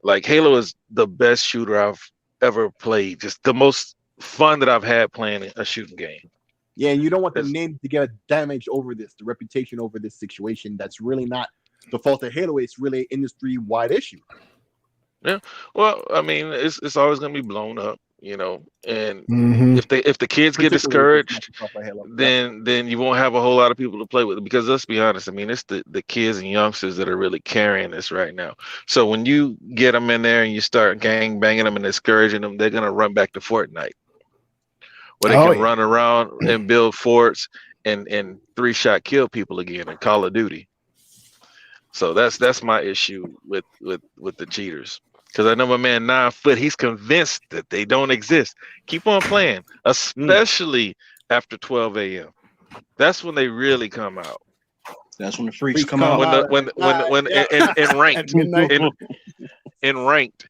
[SPEAKER 5] like Halo is the best shooter I've ever played. Just the most fun that I've had playing a shooting game.
[SPEAKER 2] Yeah, and you don't want the name to get damaged over this, the reputation over this situation. That's really not the fault of Halo. It's really an industry-wide issue.
[SPEAKER 5] Yeah, well, I mean, it's always going to be blown up, and if the kids get discouraged, then you won't have a whole lot of people to play with, because let's be honest, I mean, it's the kids and youngsters that are really carrying this right now. So when you get them in there and you start gang banging them and discouraging them, they're going to run back to Fortnite, where they can run around and build forts and 3-shot kill people again in Call of Duty. So that's my issue with the cheaters. Because I know my man 9 Foot, he's convinced that they don't exist. Keep on playing, especially after 12 a.m. That's when they really come out.
[SPEAKER 4] That's when the freaks come out.
[SPEAKER 5] When in ranked,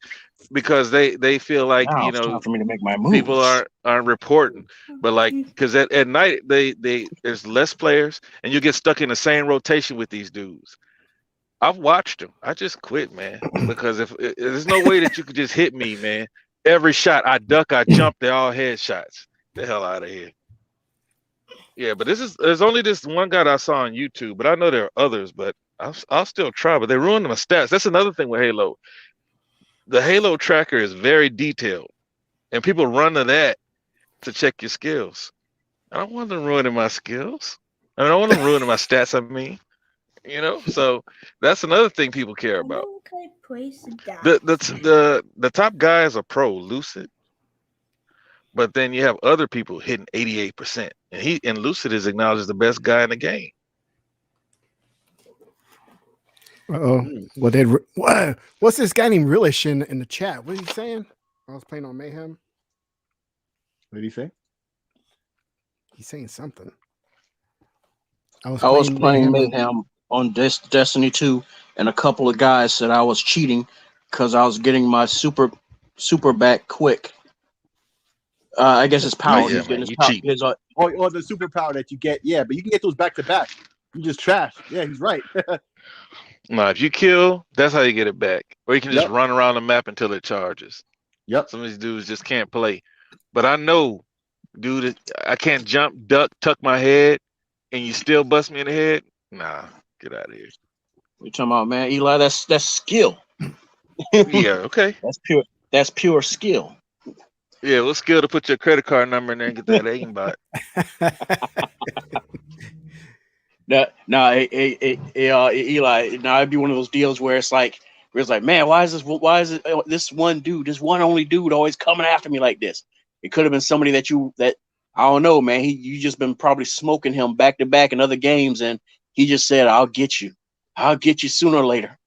[SPEAKER 5] because they feel like
[SPEAKER 4] it's time for me to make my moves.
[SPEAKER 5] People aren't reporting, but like, because at night there's less players and you get stuck in the same rotation with these dudes. I've watched them. I just quit, man, because if there's no way that you could just hit me, man. Every shot I duck, I jump, they're all headshots. The hell out of here. Yeah, but there's only this one guy that I saw on YouTube, but I know there are others, but I'll still try. But they ruined my stats. That's another thing with Halo. The Halo tracker is very detailed, and people run to that to check your skills. I don't want them ruining my skills. I don't want them ruining my stats. I mean, so that's another thing people care about. The top guy is a pro, Lucid, but then you have other people hitting 88%, and Lucid is acknowledged as the best guy in the game.
[SPEAKER 1] Well, what's this guy named Realish in the chat? What is he saying? I was playing on Mayhem.
[SPEAKER 2] What did he say?
[SPEAKER 1] He's saying something.
[SPEAKER 4] I was playing Mayhem on Destiny 2, and a couple of guys said I was cheating because I was getting my super back quick. I guess it's power.
[SPEAKER 5] He's getting his power.
[SPEAKER 2] Or the superpower that you get. Yeah, but you can get those back to back. You just trash. Yeah, he's right.
[SPEAKER 5] No, if you kill, that's how you get it back. Or you can just run around the map until it charges.
[SPEAKER 2] Yep.
[SPEAKER 5] Some of these dudes just can't play. But I know, dude, I can't jump, duck, tuck my head, and you still bust me in the head? Nah, get out of here.
[SPEAKER 4] What you talking about, man? Eli, that's skill.
[SPEAKER 5] Yeah, okay.
[SPEAKER 4] That's pure skill.
[SPEAKER 5] Yeah, what's skill to put your credit card number in there and get that aimbot?
[SPEAKER 4] Eli, now it'd be one of those deals where it's like, man, why is this one dude, this one only dude always coming after me like this? It could have been somebody that I don't know, man. You just been probably smoking him back to back in other games, and he just said, I'll get you sooner or later.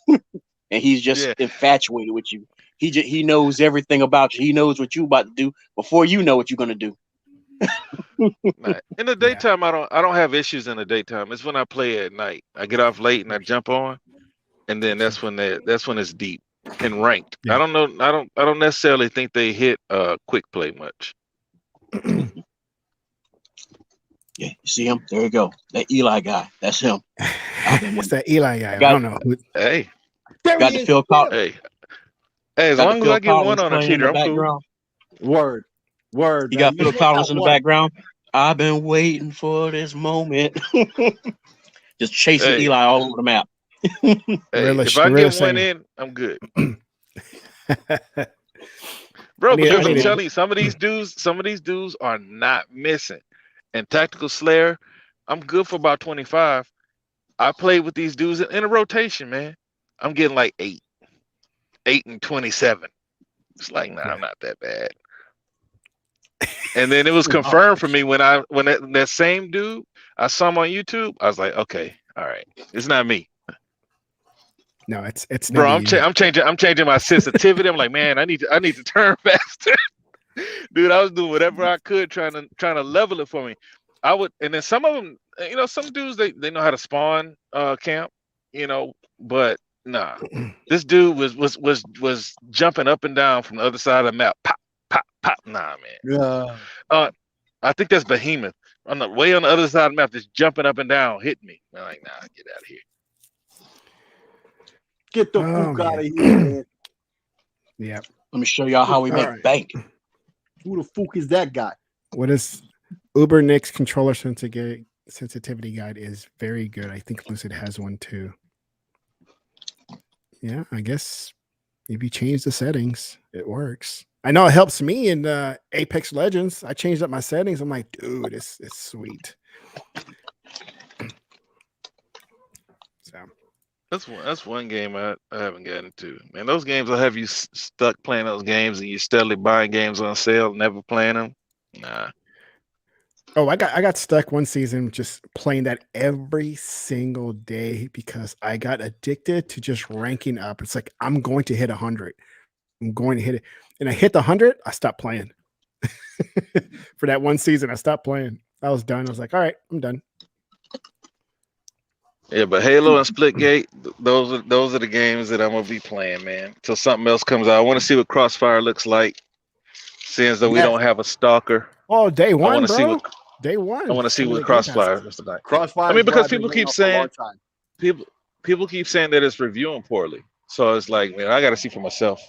[SPEAKER 4] And he's just infatuated with you. He knows everything about you. He knows what you about to do before you know what you're gonna do.
[SPEAKER 5] In the daytime, I don't have issues in the daytime. It's when I play at night. I get off late and I jump on, and then that's when it's deep and ranked. Yeah. I don't know. I don't necessarily think they hit quick play much.
[SPEAKER 4] Yeah, you see him? There you go. That Eli guy. That's him.
[SPEAKER 1] It's that Eli guy. I don't know.
[SPEAKER 5] Hey,
[SPEAKER 4] got to feel caught.
[SPEAKER 5] Hey, as long as I get one on a cheater, I'm cool.
[SPEAKER 2] Word.
[SPEAKER 4] You got Phil Collins in the background. I've been waiting for this moment. Just chasing Eli all over the map.
[SPEAKER 5] If I get one in, I'm good. Bro, because I'm telling you, some of these dudes are not missing. And Tactical Slayer, I'm good for about 25. I played with these dudes in a rotation, man. I'm getting like 8 and 27. It's like, nah, I'm not that bad. And then it was confirmed for me when that same dude, I saw him on YouTube. I was like, okay, all right, it's not me.
[SPEAKER 1] No, it's
[SPEAKER 5] bro. I'm changing my sensitivity. I'm like, man, I need to turn faster. Dude, I was doing whatever I could trying to level it for me. And then some of them, some dudes they know how to spawn camp, but nah. This dude was jumping up and down from the other side of the map. Pop, pop, pop. Nah, man.
[SPEAKER 2] Yeah.
[SPEAKER 5] I think that's Behemoth. On the way on the other side of the map, just jumping up and down, hitting me. I'm like, nah, get out of here.
[SPEAKER 2] Get the fuck out of here, man.
[SPEAKER 1] Yeah.
[SPEAKER 4] Let me show y'all how we make bank.
[SPEAKER 2] Who the fuck is that guy?
[SPEAKER 1] What is Uber Nick's controller sensitivity guide is very good. I think Lucid has one too. Yeah, I guess if you change the settings, it works. I know it helps me in Apex Legends. I changed up my settings. I'm like, dude, it's sweet. So
[SPEAKER 5] that's one game I haven't gotten to. Man, those games will have you stuck playing those games, and you're steadily buying games on sale, never playing them. Nah.
[SPEAKER 1] Oh, I got stuck one season just playing that every single day because I got addicted to just ranking up. It's like, I'm going to hit 100. I'm going to hit it. And I hit the 100, I stopped playing. For that one season, I stopped playing. I was done. I was like, all right, I'm done.
[SPEAKER 5] Yeah, but Halo and Splitgate, those are the games that I'm gonna be playing, man. Until something else comes out. I want to see what Crossfire looks like. Seeing as though we don't have a Stalker.
[SPEAKER 1] Oh, day one,
[SPEAKER 5] I want to see
[SPEAKER 1] what day one.
[SPEAKER 5] I want to see what Crossfire is tonight.
[SPEAKER 2] Crossfire.
[SPEAKER 5] I mean, because people keep saying people keep saying that it's reviewing poorly. So it's like, man, I got to see for myself.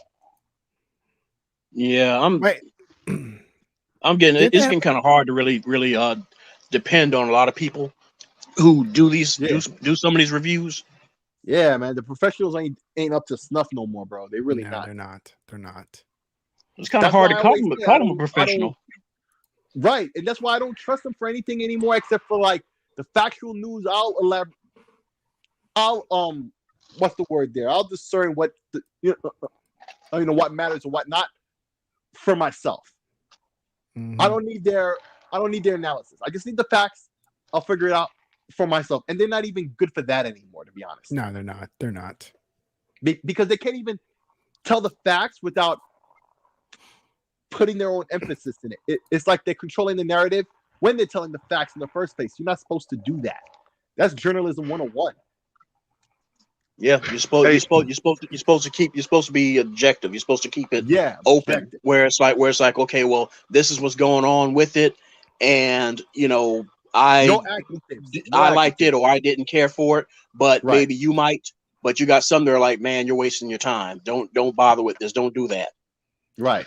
[SPEAKER 4] Yeah, I'm getting it's getting kind of hard to really depend on a lot of people who do these do some of these reviews.
[SPEAKER 2] Yeah, man, the professionals ain't up to snuff no more, bro. They really not.
[SPEAKER 1] They're not. They're not.
[SPEAKER 4] It's kind of hard to call them a professional.
[SPEAKER 2] Right, and that's why I don't trust them for anything anymore, except for like the factual news. I'll what's the word there? I'll discern what what matters and what not for myself.
[SPEAKER 1] Mm-hmm.
[SPEAKER 2] I don't need their analysis. I just need the facts. I'll figure it out for myself. And they're not even good for that anymore, to be honest.
[SPEAKER 1] No, they're not. They're not.
[SPEAKER 2] Because they can't even tell the facts without putting their own emphasis in it. It's like they're controlling the narrative when they're telling the facts in the first place. You're not supposed to do that. That's journalism 101.
[SPEAKER 4] Yeah, you're supposed to be objective. You're supposed to keep it open.
[SPEAKER 2] Objective.
[SPEAKER 4] Where it's like, okay, well, this is what's going on with it, and I liked it or I didn't care for it, but maybe you might. But you got some that are like, man, you're wasting your time. Don't bother with this. Don't do that.
[SPEAKER 2] Right.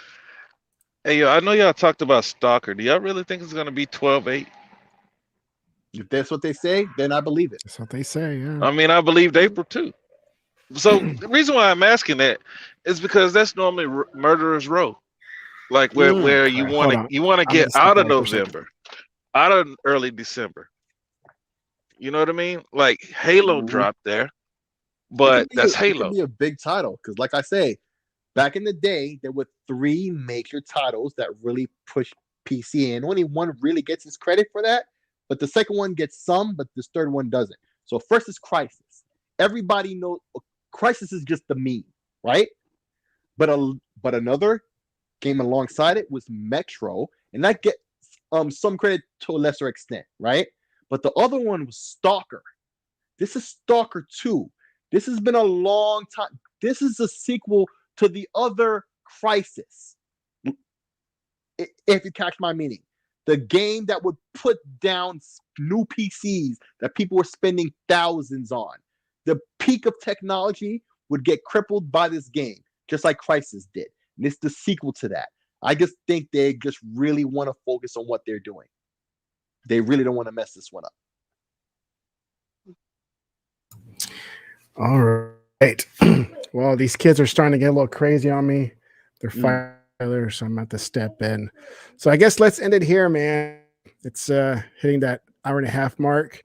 [SPEAKER 5] Hey, yo, I know y'all talked about Stalker. Do y'all really think it's gonna be 12/8?
[SPEAKER 2] If that's what they say, then I believe it.
[SPEAKER 1] That's what they say. Yeah.
[SPEAKER 5] I mean, I believed April too. So the reason why I'm asking that is because that's normally Murderer's Row, like where you want to get out of November, out of early December. You know what I mean? Like Halo dropped there, but that's Halo.
[SPEAKER 2] It could be a big title because, like I say, back in the day, there were 3 major titles that really pushed PC, and only one really gets his credit for that. But the second one gets some, but this third one doesn't. So first is Crisis. Everybody knows Crisis is just the meme, right? But another game alongside it was Metro, and that gets some credit to a lesser extent, right? But the other one was Stalker. This is Stalker 2. This has been a long time. This is a sequel to the other Crisis. If you catch my meaning. The game that would put down new PCs that people were spending thousands on. The peak of technology would get crippled by this game, just like Crisis did. And it's the sequel to that. I just think they just really want to focus on what they're doing. They really don't want to mess this one up.
[SPEAKER 1] All right. Well, these kids are starting to get a little crazy on me. They're fighting. So I'm about to step in. So I guess let's end it here, man. It's hitting that hour-and-a-half mark,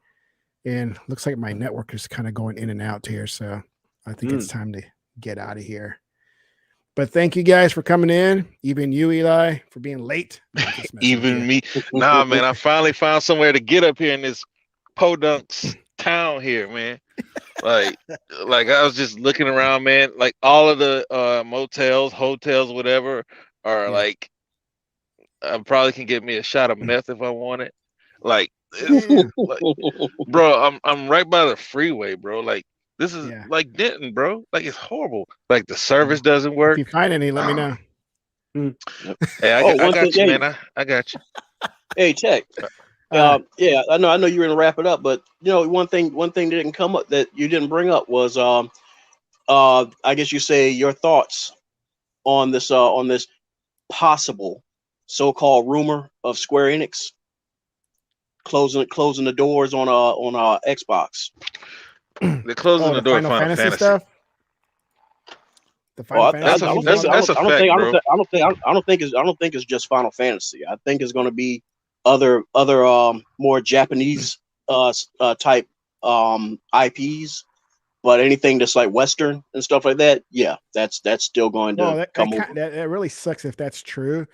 [SPEAKER 1] and looks like my network is kind of going in and out here. So I think it's time to get out of here. But thank you guys for coming in. Even you, Eli, for being late.
[SPEAKER 5] Even me. Nah, man, I finally found somewhere to get up here in this Podunks town here, man. Like I was just looking around, man. Like all of the motels, hotels, whatever, are like, I probably can get me a shot of meth if I want it. Like, bro, I'm right by the freeway, bro. Like this is like Denton, bro. Like it's horrible. Like the service doesn't work.
[SPEAKER 1] If you find any, let me know.
[SPEAKER 5] Hey, I got you, man. I got you.
[SPEAKER 4] Hey, check. I know you were gonna wrap it up, but one thing that didn't come up that you didn't bring up was I guess you say your thoughts on this possible so-called rumor of Square Enix closing the doors on Xbox.
[SPEAKER 5] They're closing the door on Final Fantasy stuff.
[SPEAKER 1] The Final Fantasy.
[SPEAKER 5] That's a fact, bro.
[SPEAKER 4] I don't think it's just Final Fantasy. I think it's going to be other more Japanese type IPs, but anything that's like Western and stuff like that, that's still going to come over.
[SPEAKER 1] That really sucks if that's true,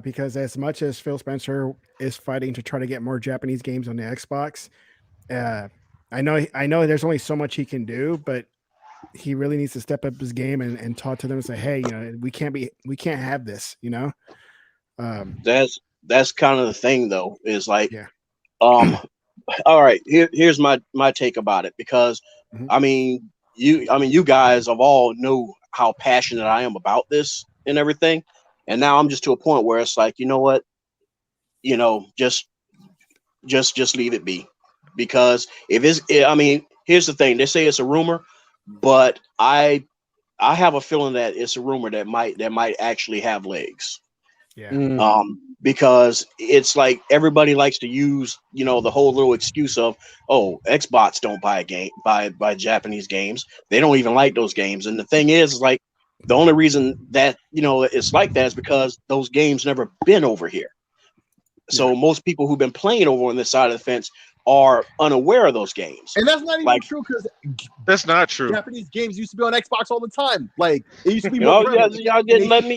[SPEAKER 1] because as much as Phil Spencer is fighting to try to get more Japanese games on the Xbox, I know there's only so much he can do, but he really needs to step up his game and talk to them and say, hey, we can't have this,
[SPEAKER 4] That's kind of the thing, though, is like, all right, here's my take about it, because you guys have all know how passionate I am about this and everything, and now I'm just to a point where it's like, you know what, just leave it be, because here's the thing, they say it's a rumor, but I have a feeling that it's a rumor that might actually have legs.
[SPEAKER 1] Yeah.
[SPEAKER 4] Because it's like everybody likes to use, the whole little excuse of, oh, Xbox don't buy buy Japanese games. They don't even like those games. And the thing is, like, the only reason that it's like that is because those games never been over here. So most people who've been playing over on this side of the fence are unaware of those games.
[SPEAKER 2] And that's not even true, because
[SPEAKER 5] that's not true.
[SPEAKER 2] Japanese games used to be on Xbox all the time. Like, it used to be
[SPEAKER 4] y'all didn't let me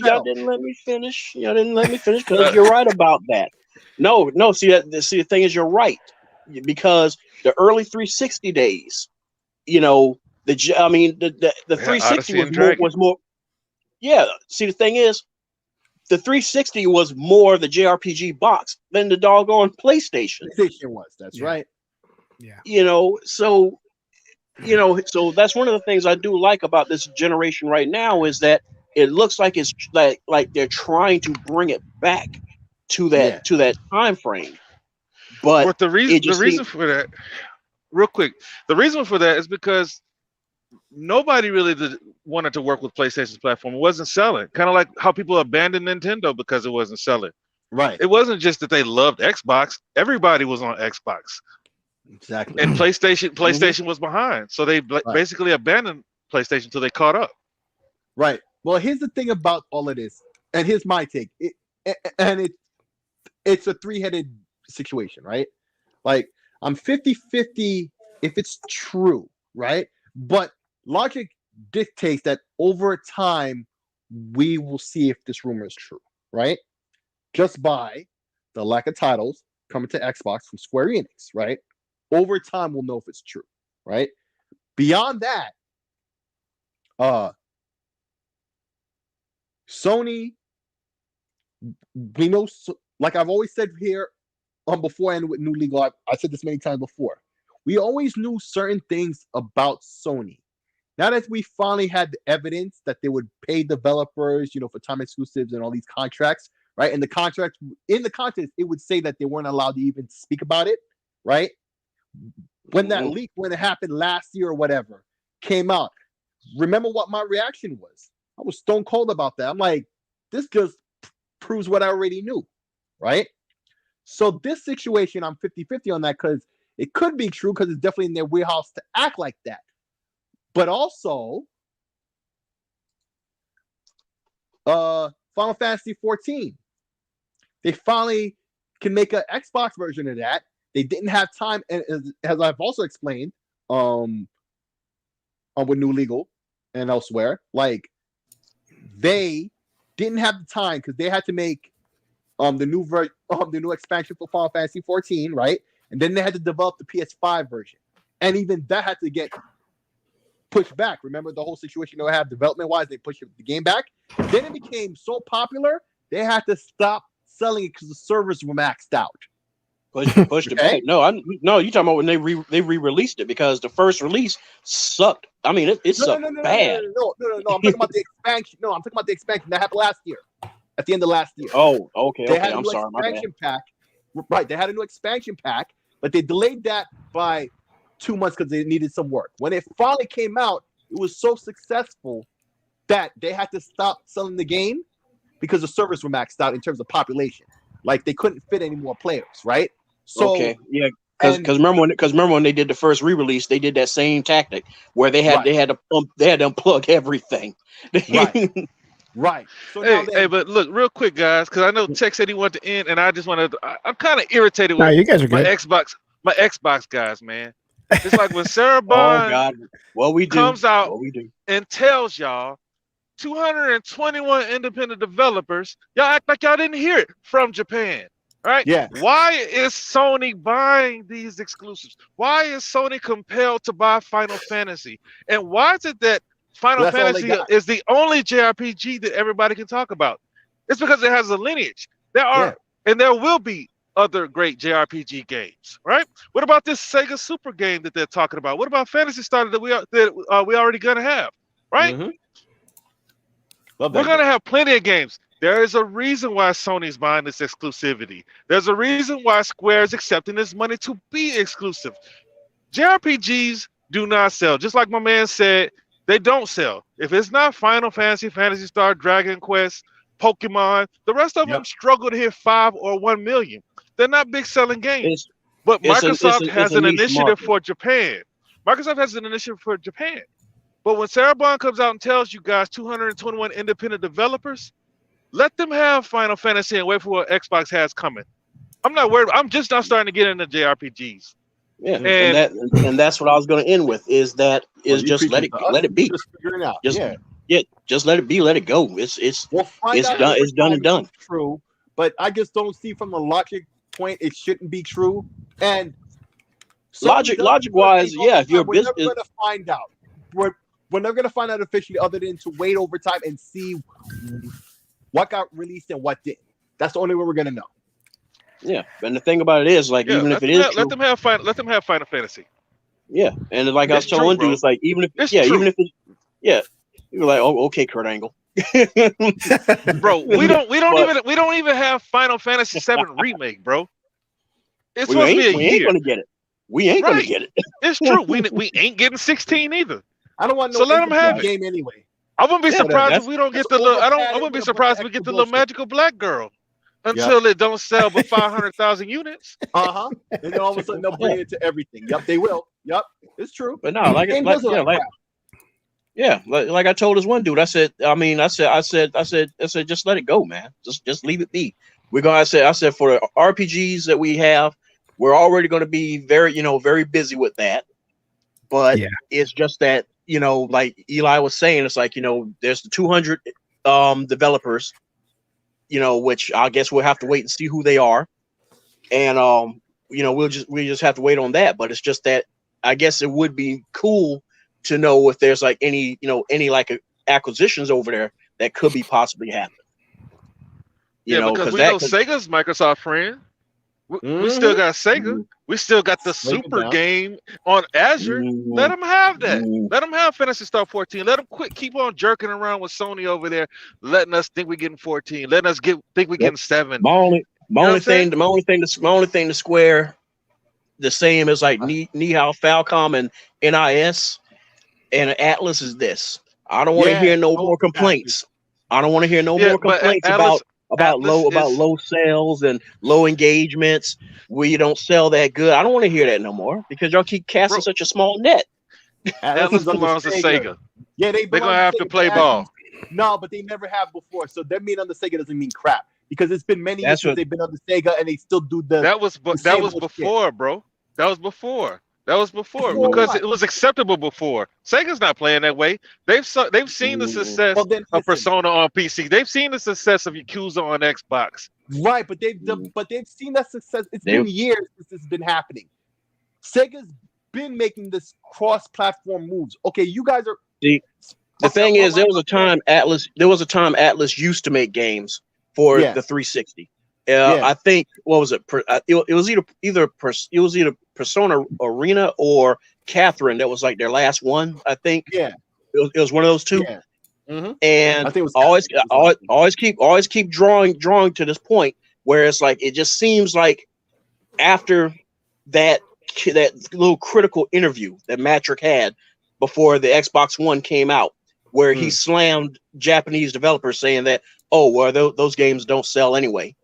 [SPEAKER 4] finish. Y'all didn't let me finish because you're right about that. No. See, the thing is, you're right, because the early 360 days, the 360 was more. Yeah. See, the thing is, the 360 was more the JRPG box than the doggone PlayStation.
[SPEAKER 2] PlayStation was. That's right.
[SPEAKER 1] Yeah.
[SPEAKER 4] So that's one of the things I do like about this generation right now, is that it looks like it's like they're trying to bring it back to that time frame. But
[SPEAKER 5] the reason for that, real quick, the reason for that is because nobody really wanted to work with PlayStation's platform. It wasn't selling. Kind of like how people abandoned Nintendo because it wasn't selling.
[SPEAKER 2] Right.
[SPEAKER 5] It wasn't just that they loved Xbox. Everybody was on Xbox.
[SPEAKER 2] Exactly.
[SPEAKER 5] And PlayStation was behind. So they basically abandoned PlayStation until they caught up.
[SPEAKER 2] Right. Well, here's the thing about all of this, and here's my take. It's a three-headed situation, right? Like, I'm 50-50 if it's true, right? But logic dictates that over time, we will see if this rumor is true, right? Just by the lack of titles coming to Xbox from Square Enix, right? Over time, we'll know if it's true, right? Beyond that, Sony, we know, like I've always said here before, and with New Legal, I said this many times before, we always knew certain things about Sony. Now that we finally had the evidence that they would pay developers, for time exclusives and all these contracts, right? And the contract, it would say that they weren't allowed to even speak about it, right? When that leak, when it happened last year or whatever, came out, remember what my reaction was? I was stone cold about that. I'm like, this just proves what I already knew, right? So this situation, I'm 50-50 on that, because it could be true, because it's definitely in their wheelhouse to act like that. But also, Final Fantasy 14, they finally can make an Xbox version of that. They didn't have time, and as I've also explained, with New Legal and elsewhere, like, they didn't have the time because they had to make the new expansion for Final Fantasy 14, right? And then they had to develop the PS5 version, and even that had to get pushed back. Remember the whole situation they had development-wise? They pushed the game back. Then it became so popular they had to stop selling it because the servers were maxed out.
[SPEAKER 4] Pushed it back. No, you talking about when they re-released it, because the first release sucked. I mean, it sucked bad.
[SPEAKER 2] No. I'm talking about the expansion. No, I'm talking about the expansion that happened last year, at the end of last year.
[SPEAKER 4] Oh, okay.
[SPEAKER 2] They had a
[SPEAKER 4] I'm
[SPEAKER 2] new
[SPEAKER 4] sorry.
[SPEAKER 2] expansion pack. Right, they had a new expansion pack, but they delayed that by 2 months because they needed some work. When it finally came out, it was so successful that they had to stop selling the game because the servers were maxed out in terms of population. Like, they couldn't fit any more players, right? So,
[SPEAKER 4] okay, yeah, because remember when they did the first re-release, they did that same tactic where they had to unplug everything.
[SPEAKER 2] Right. So
[SPEAKER 5] hey, but look, real quick, guys, because I know Tech said he wanted to end, and I just wanted to, I'm kind of irritated with
[SPEAKER 1] you guys are
[SPEAKER 5] my
[SPEAKER 1] good.
[SPEAKER 5] Xbox guys, man. It's like when Sarah Bond comes out and tells y'all 221 independent developers, y'all act like y'all didn't hear it from Japan, right?
[SPEAKER 2] Yeah.
[SPEAKER 5] Why is Sony buying these exclusives? Why is Sony compelled to buy Final Fantasy? And why is it that Final Fantasy is the only JRPG that everybody can talk about? It's because it has a lineage. There are and there will be other great JRPG games, right? What about this Sega Super game that they're talking about? What about Phantasy Star that we already gonna have, right?
[SPEAKER 2] Mm-hmm.
[SPEAKER 5] We're gonna have plenty of games. There is a reason why Sony's buying this exclusivity. There's a reason why Square is accepting this money to be exclusive. JRPGs do not sell. Just like my man said, they don't sell. If it's not Final Fantasy, Phantasy Star, Dragon Quest, Pokemon. The rest of them struggle to hit 5 or 1 million. They're not big selling games. But Microsoft has an initiative for Japan. Microsoft has an initiative for Japan. But when Sarabon comes out and tells you guys 221 independent developers, let them have Final Fantasy and wait for what Xbox has coming. I'm not worried. I'm just not starting to get into JRPGs.
[SPEAKER 4] Yeah, and that's what I was going to end with. Is just let it be.
[SPEAKER 2] Just figure it out.
[SPEAKER 4] Just let it be. Let it go. It's done. It's done and done.
[SPEAKER 2] True, but I just don't see from a logic point it shouldn't be true. And
[SPEAKER 4] logic wise, if you're a business,
[SPEAKER 2] we're never going to find out. We're never going to find out officially, other than to wait over time and see what got released and what didn't. That's the only way we're going to know.
[SPEAKER 4] Yeah, and the thing about it is, like, even if it is,
[SPEAKER 5] let them have Final Fantasy.
[SPEAKER 4] Yeah, and like I was telling one dude, it's like even if you were like, oh, okay, Kurt Angle.
[SPEAKER 5] Bro, we don't even have Final Fantasy VII remake, bro. It's supposed to be a year.
[SPEAKER 4] We ain't gonna get it. We ain't gonna get it.
[SPEAKER 5] It's true. We ain't getting 16 either.
[SPEAKER 2] I don't want no.
[SPEAKER 5] So let them have
[SPEAKER 2] game anyway.
[SPEAKER 5] I wouldn't be surprised if we don't get the little. I wouldn't be surprised if we get the little magical black girl until it don't sell but 500,000 units.
[SPEAKER 2] And then all of a sudden they'll bring it to everything. Yep, they will. Yep, it's true.
[SPEAKER 4] But no, like I told this one dude, I said, just let it go, man. Just leave it be. I said for the RPGs that we have, we're already going to be very busy with that. But it's just that, like Eli was saying, it's like, there's the 200 developers, which I guess we'll have to wait and see who they are. And, we just have to wait on that. But it's just that I guess it would be cool to know if there's like any like acquisitions over there that could be possibly happening.
[SPEAKER 5] Because we know Sega's Microsoft friend. We still got Sega. We still got the Super game on Azure. Let them have that. Let them have Phantasy Star 14. Let them keep on jerking around with Sony over there, letting us think we're getting 14, letting us think we're getting 7.
[SPEAKER 4] My only thing to Square the same as like Nihao Falcom and NIS and Atlas is this. I don't want to hear no more complaints. I don't want to hear no more complaints about low sales and low engagements where you don't sell that good. I don't want to hear that no more because y'all keep casting such a small net.
[SPEAKER 5] Atlas belongs to Sega.
[SPEAKER 2] Yeah, they're
[SPEAKER 5] gonna have to play ball.
[SPEAKER 2] No, but they never have before. So that mean on the Sega doesn't mean crap because it's been many years since they've been on the Sega and they still do the.
[SPEAKER 5] That was before, bro. That was before because it was acceptable before. Sega's not playing that way. They've seen the success of Persona on PC. They've seen the success of Yakuza on Xbox.
[SPEAKER 2] Right, but they've seen that success. It's been years since this has been happening. Sega's been making this cross-platform moves. Okay, you guys are.
[SPEAKER 4] The thing is, there was a time Atlas used to make games for the 360. I think what was it? It was either Persona Arena or Catherine. That was like their last one. I think. Yeah, it was one of those two. Yeah. And I think it was always keep drawing to this point where it's like it just seems like after that little critical interview that Matrick had before the Xbox One came out, where he slammed Japanese developers saying that those games don't sell anyway.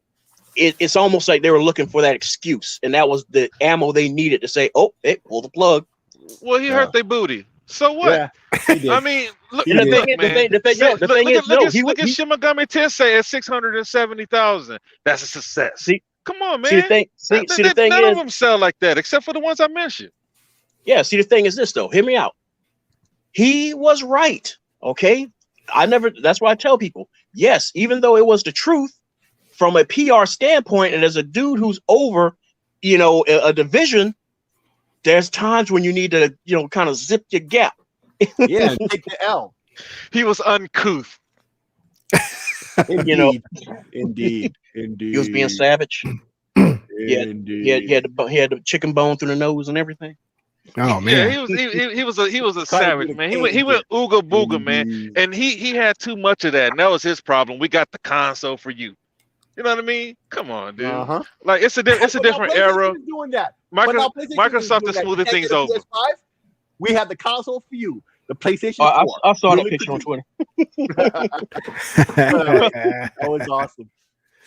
[SPEAKER 4] It's almost like they were looking for that excuse, and that was the ammo they needed to say, "Oh, hey, pull the plug."
[SPEAKER 5] Well, he hurt their booty. So what?
[SPEAKER 2] Yeah,
[SPEAKER 5] I mean, look,
[SPEAKER 4] the thing is,
[SPEAKER 5] look at Shin Megami Tensei at 670,000. That's a success.
[SPEAKER 4] See,
[SPEAKER 5] come on, man.
[SPEAKER 4] See, the thing
[SPEAKER 5] none
[SPEAKER 4] is,
[SPEAKER 5] of them sell like that, except for the ones I mentioned.
[SPEAKER 4] Yeah. See, the thing is this, though. Hear me out. He was right. Okay. That's why I tell people. Yes, even though it was the truth. From a PR standpoint, and as a dude who's over, a division, there's times when you need to, kind of zip your gap.
[SPEAKER 2] Yeah, take the L.
[SPEAKER 5] He was uncouth.
[SPEAKER 2] Indeed.
[SPEAKER 4] He was being savage. He had the chicken bone through the nose and everything.
[SPEAKER 1] Oh man,
[SPEAKER 5] yeah, he was a savage, man. He went ooga booga, man, and he had too much of that, and that was his problem. We got the console for you. You know what I mean? Come on, dude. Like it's a different era.
[SPEAKER 2] Doing that.
[SPEAKER 5] Microsoft is smoothing things over.
[SPEAKER 2] PS5, we have the console for you. The PlayStation 4.
[SPEAKER 4] I saw that
[SPEAKER 2] really
[SPEAKER 4] picture on Twitter.
[SPEAKER 2] That was awesome.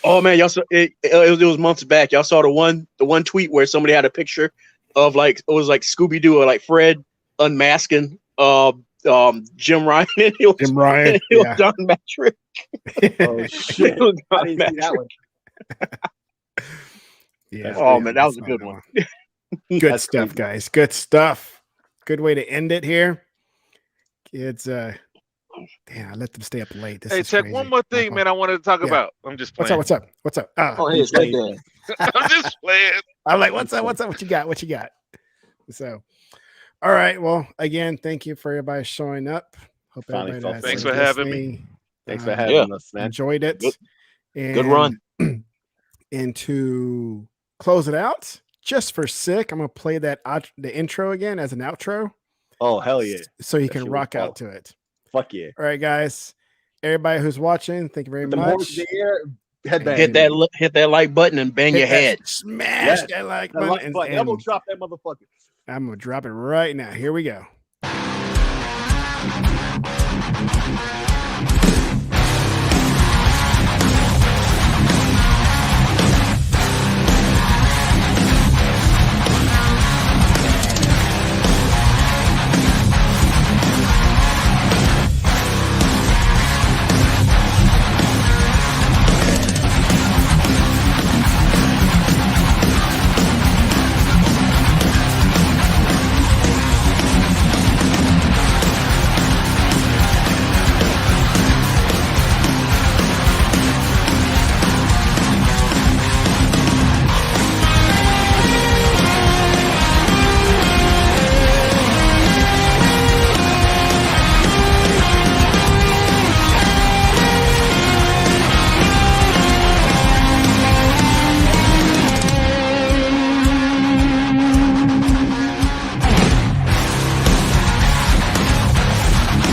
[SPEAKER 4] Oh man, y'all saw it was months back. Y'all saw the one tweet where somebody had a picture of like it was like Scooby Doo or like Fred unmasking Jim Ryan.
[SPEAKER 1] Jim Ryan.
[SPEAKER 4] It was Don Patrick.
[SPEAKER 2] Oh shit! I didn't see that one.
[SPEAKER 1] Yeah.
[SPEAKER 4] Oh man, that was a good one.
[SPEAKER 1] Good
[SPEAKER 2] That's
[SPEAKER 1] stuff,
[SPEAKER 2] crazy.
[SPEAKER 1] guys. Good stuff. Good way to end it here. Kids, damn, I let them stay up late. This
[SPEAKER 5] Hey,
[SPEAKER 1] is
[SPEAKER 5] check
[SPEAKER 1] crazy.
[SPEAKER 5] one more thing, man. I wanted to talk
[SPEAKER 1] Yeah.
[SPEAKER 5] about. I'm just
[SPEAKER 1] What's
[SPEAKER 5] playing.
[SPEAKER 1] up? What's up?
[SPEAKER 2] Oh, hey, it's
[SPEAKER 4] Like
[SPEAKER 2] late.
[SPEAKER 4] that.
[SPEAKER 5] I'm just playing.
[SPEAKER 1] I'm like, what's up? What you got? So, all right. Well, again, thank you for everybody showing up. Hope
[SPEAKER 2] Finally
[SPEAKER 1] everybody
[SPEAKER 2] felt
[SPEAKER 1] that's
[SPEAKER 5] Thanks
[SPEAKER 2] better.
[SPEAKER 5] for having me.
[SPEAKER 1] listening,
[SPEAKER 2] Thanks for having us, man.
[SPEAKER 1] enjoyed it.
[SPEAKER 4] Good run.
[SPEAKER 1] And to close it out, just for sick, I'm gonna play the intro again as an outro.
[SPEAKER 2] Oh hell yeah!
[SPEAKER 1] So you
[SPEAKER 2] That
[SPEAKER 1] can
[SPEAKER 2] shit
[SPEAKER 1] rock
[SPEAKER 2] was
[SPEAKER 1] out
[SPEAKER 2] dope.
[SPEAKER 1] to it.
[SPEAKER 2] Fuck yeah!
[SPEAKER 1] All right, guys. Everybody who's watching, thank you very
[SPEAKER 2] The horns
[SPEAKER 1] much.
[SPEAKER 2] in the air, headbang.
[SPEAKER 4] Hit that like button and bang your head.
[SPEAKER 1] Smash
[SPEAKER 2] Yes.
[SPEAKER 1] that like
[SPEAKER 2] That like
[SPEAKER 1] button.
[SPEAKER 2] button. I'm gonna drop that motherfucker.
[SPEAKER 1] I'm gonna drop it right now. Here we go.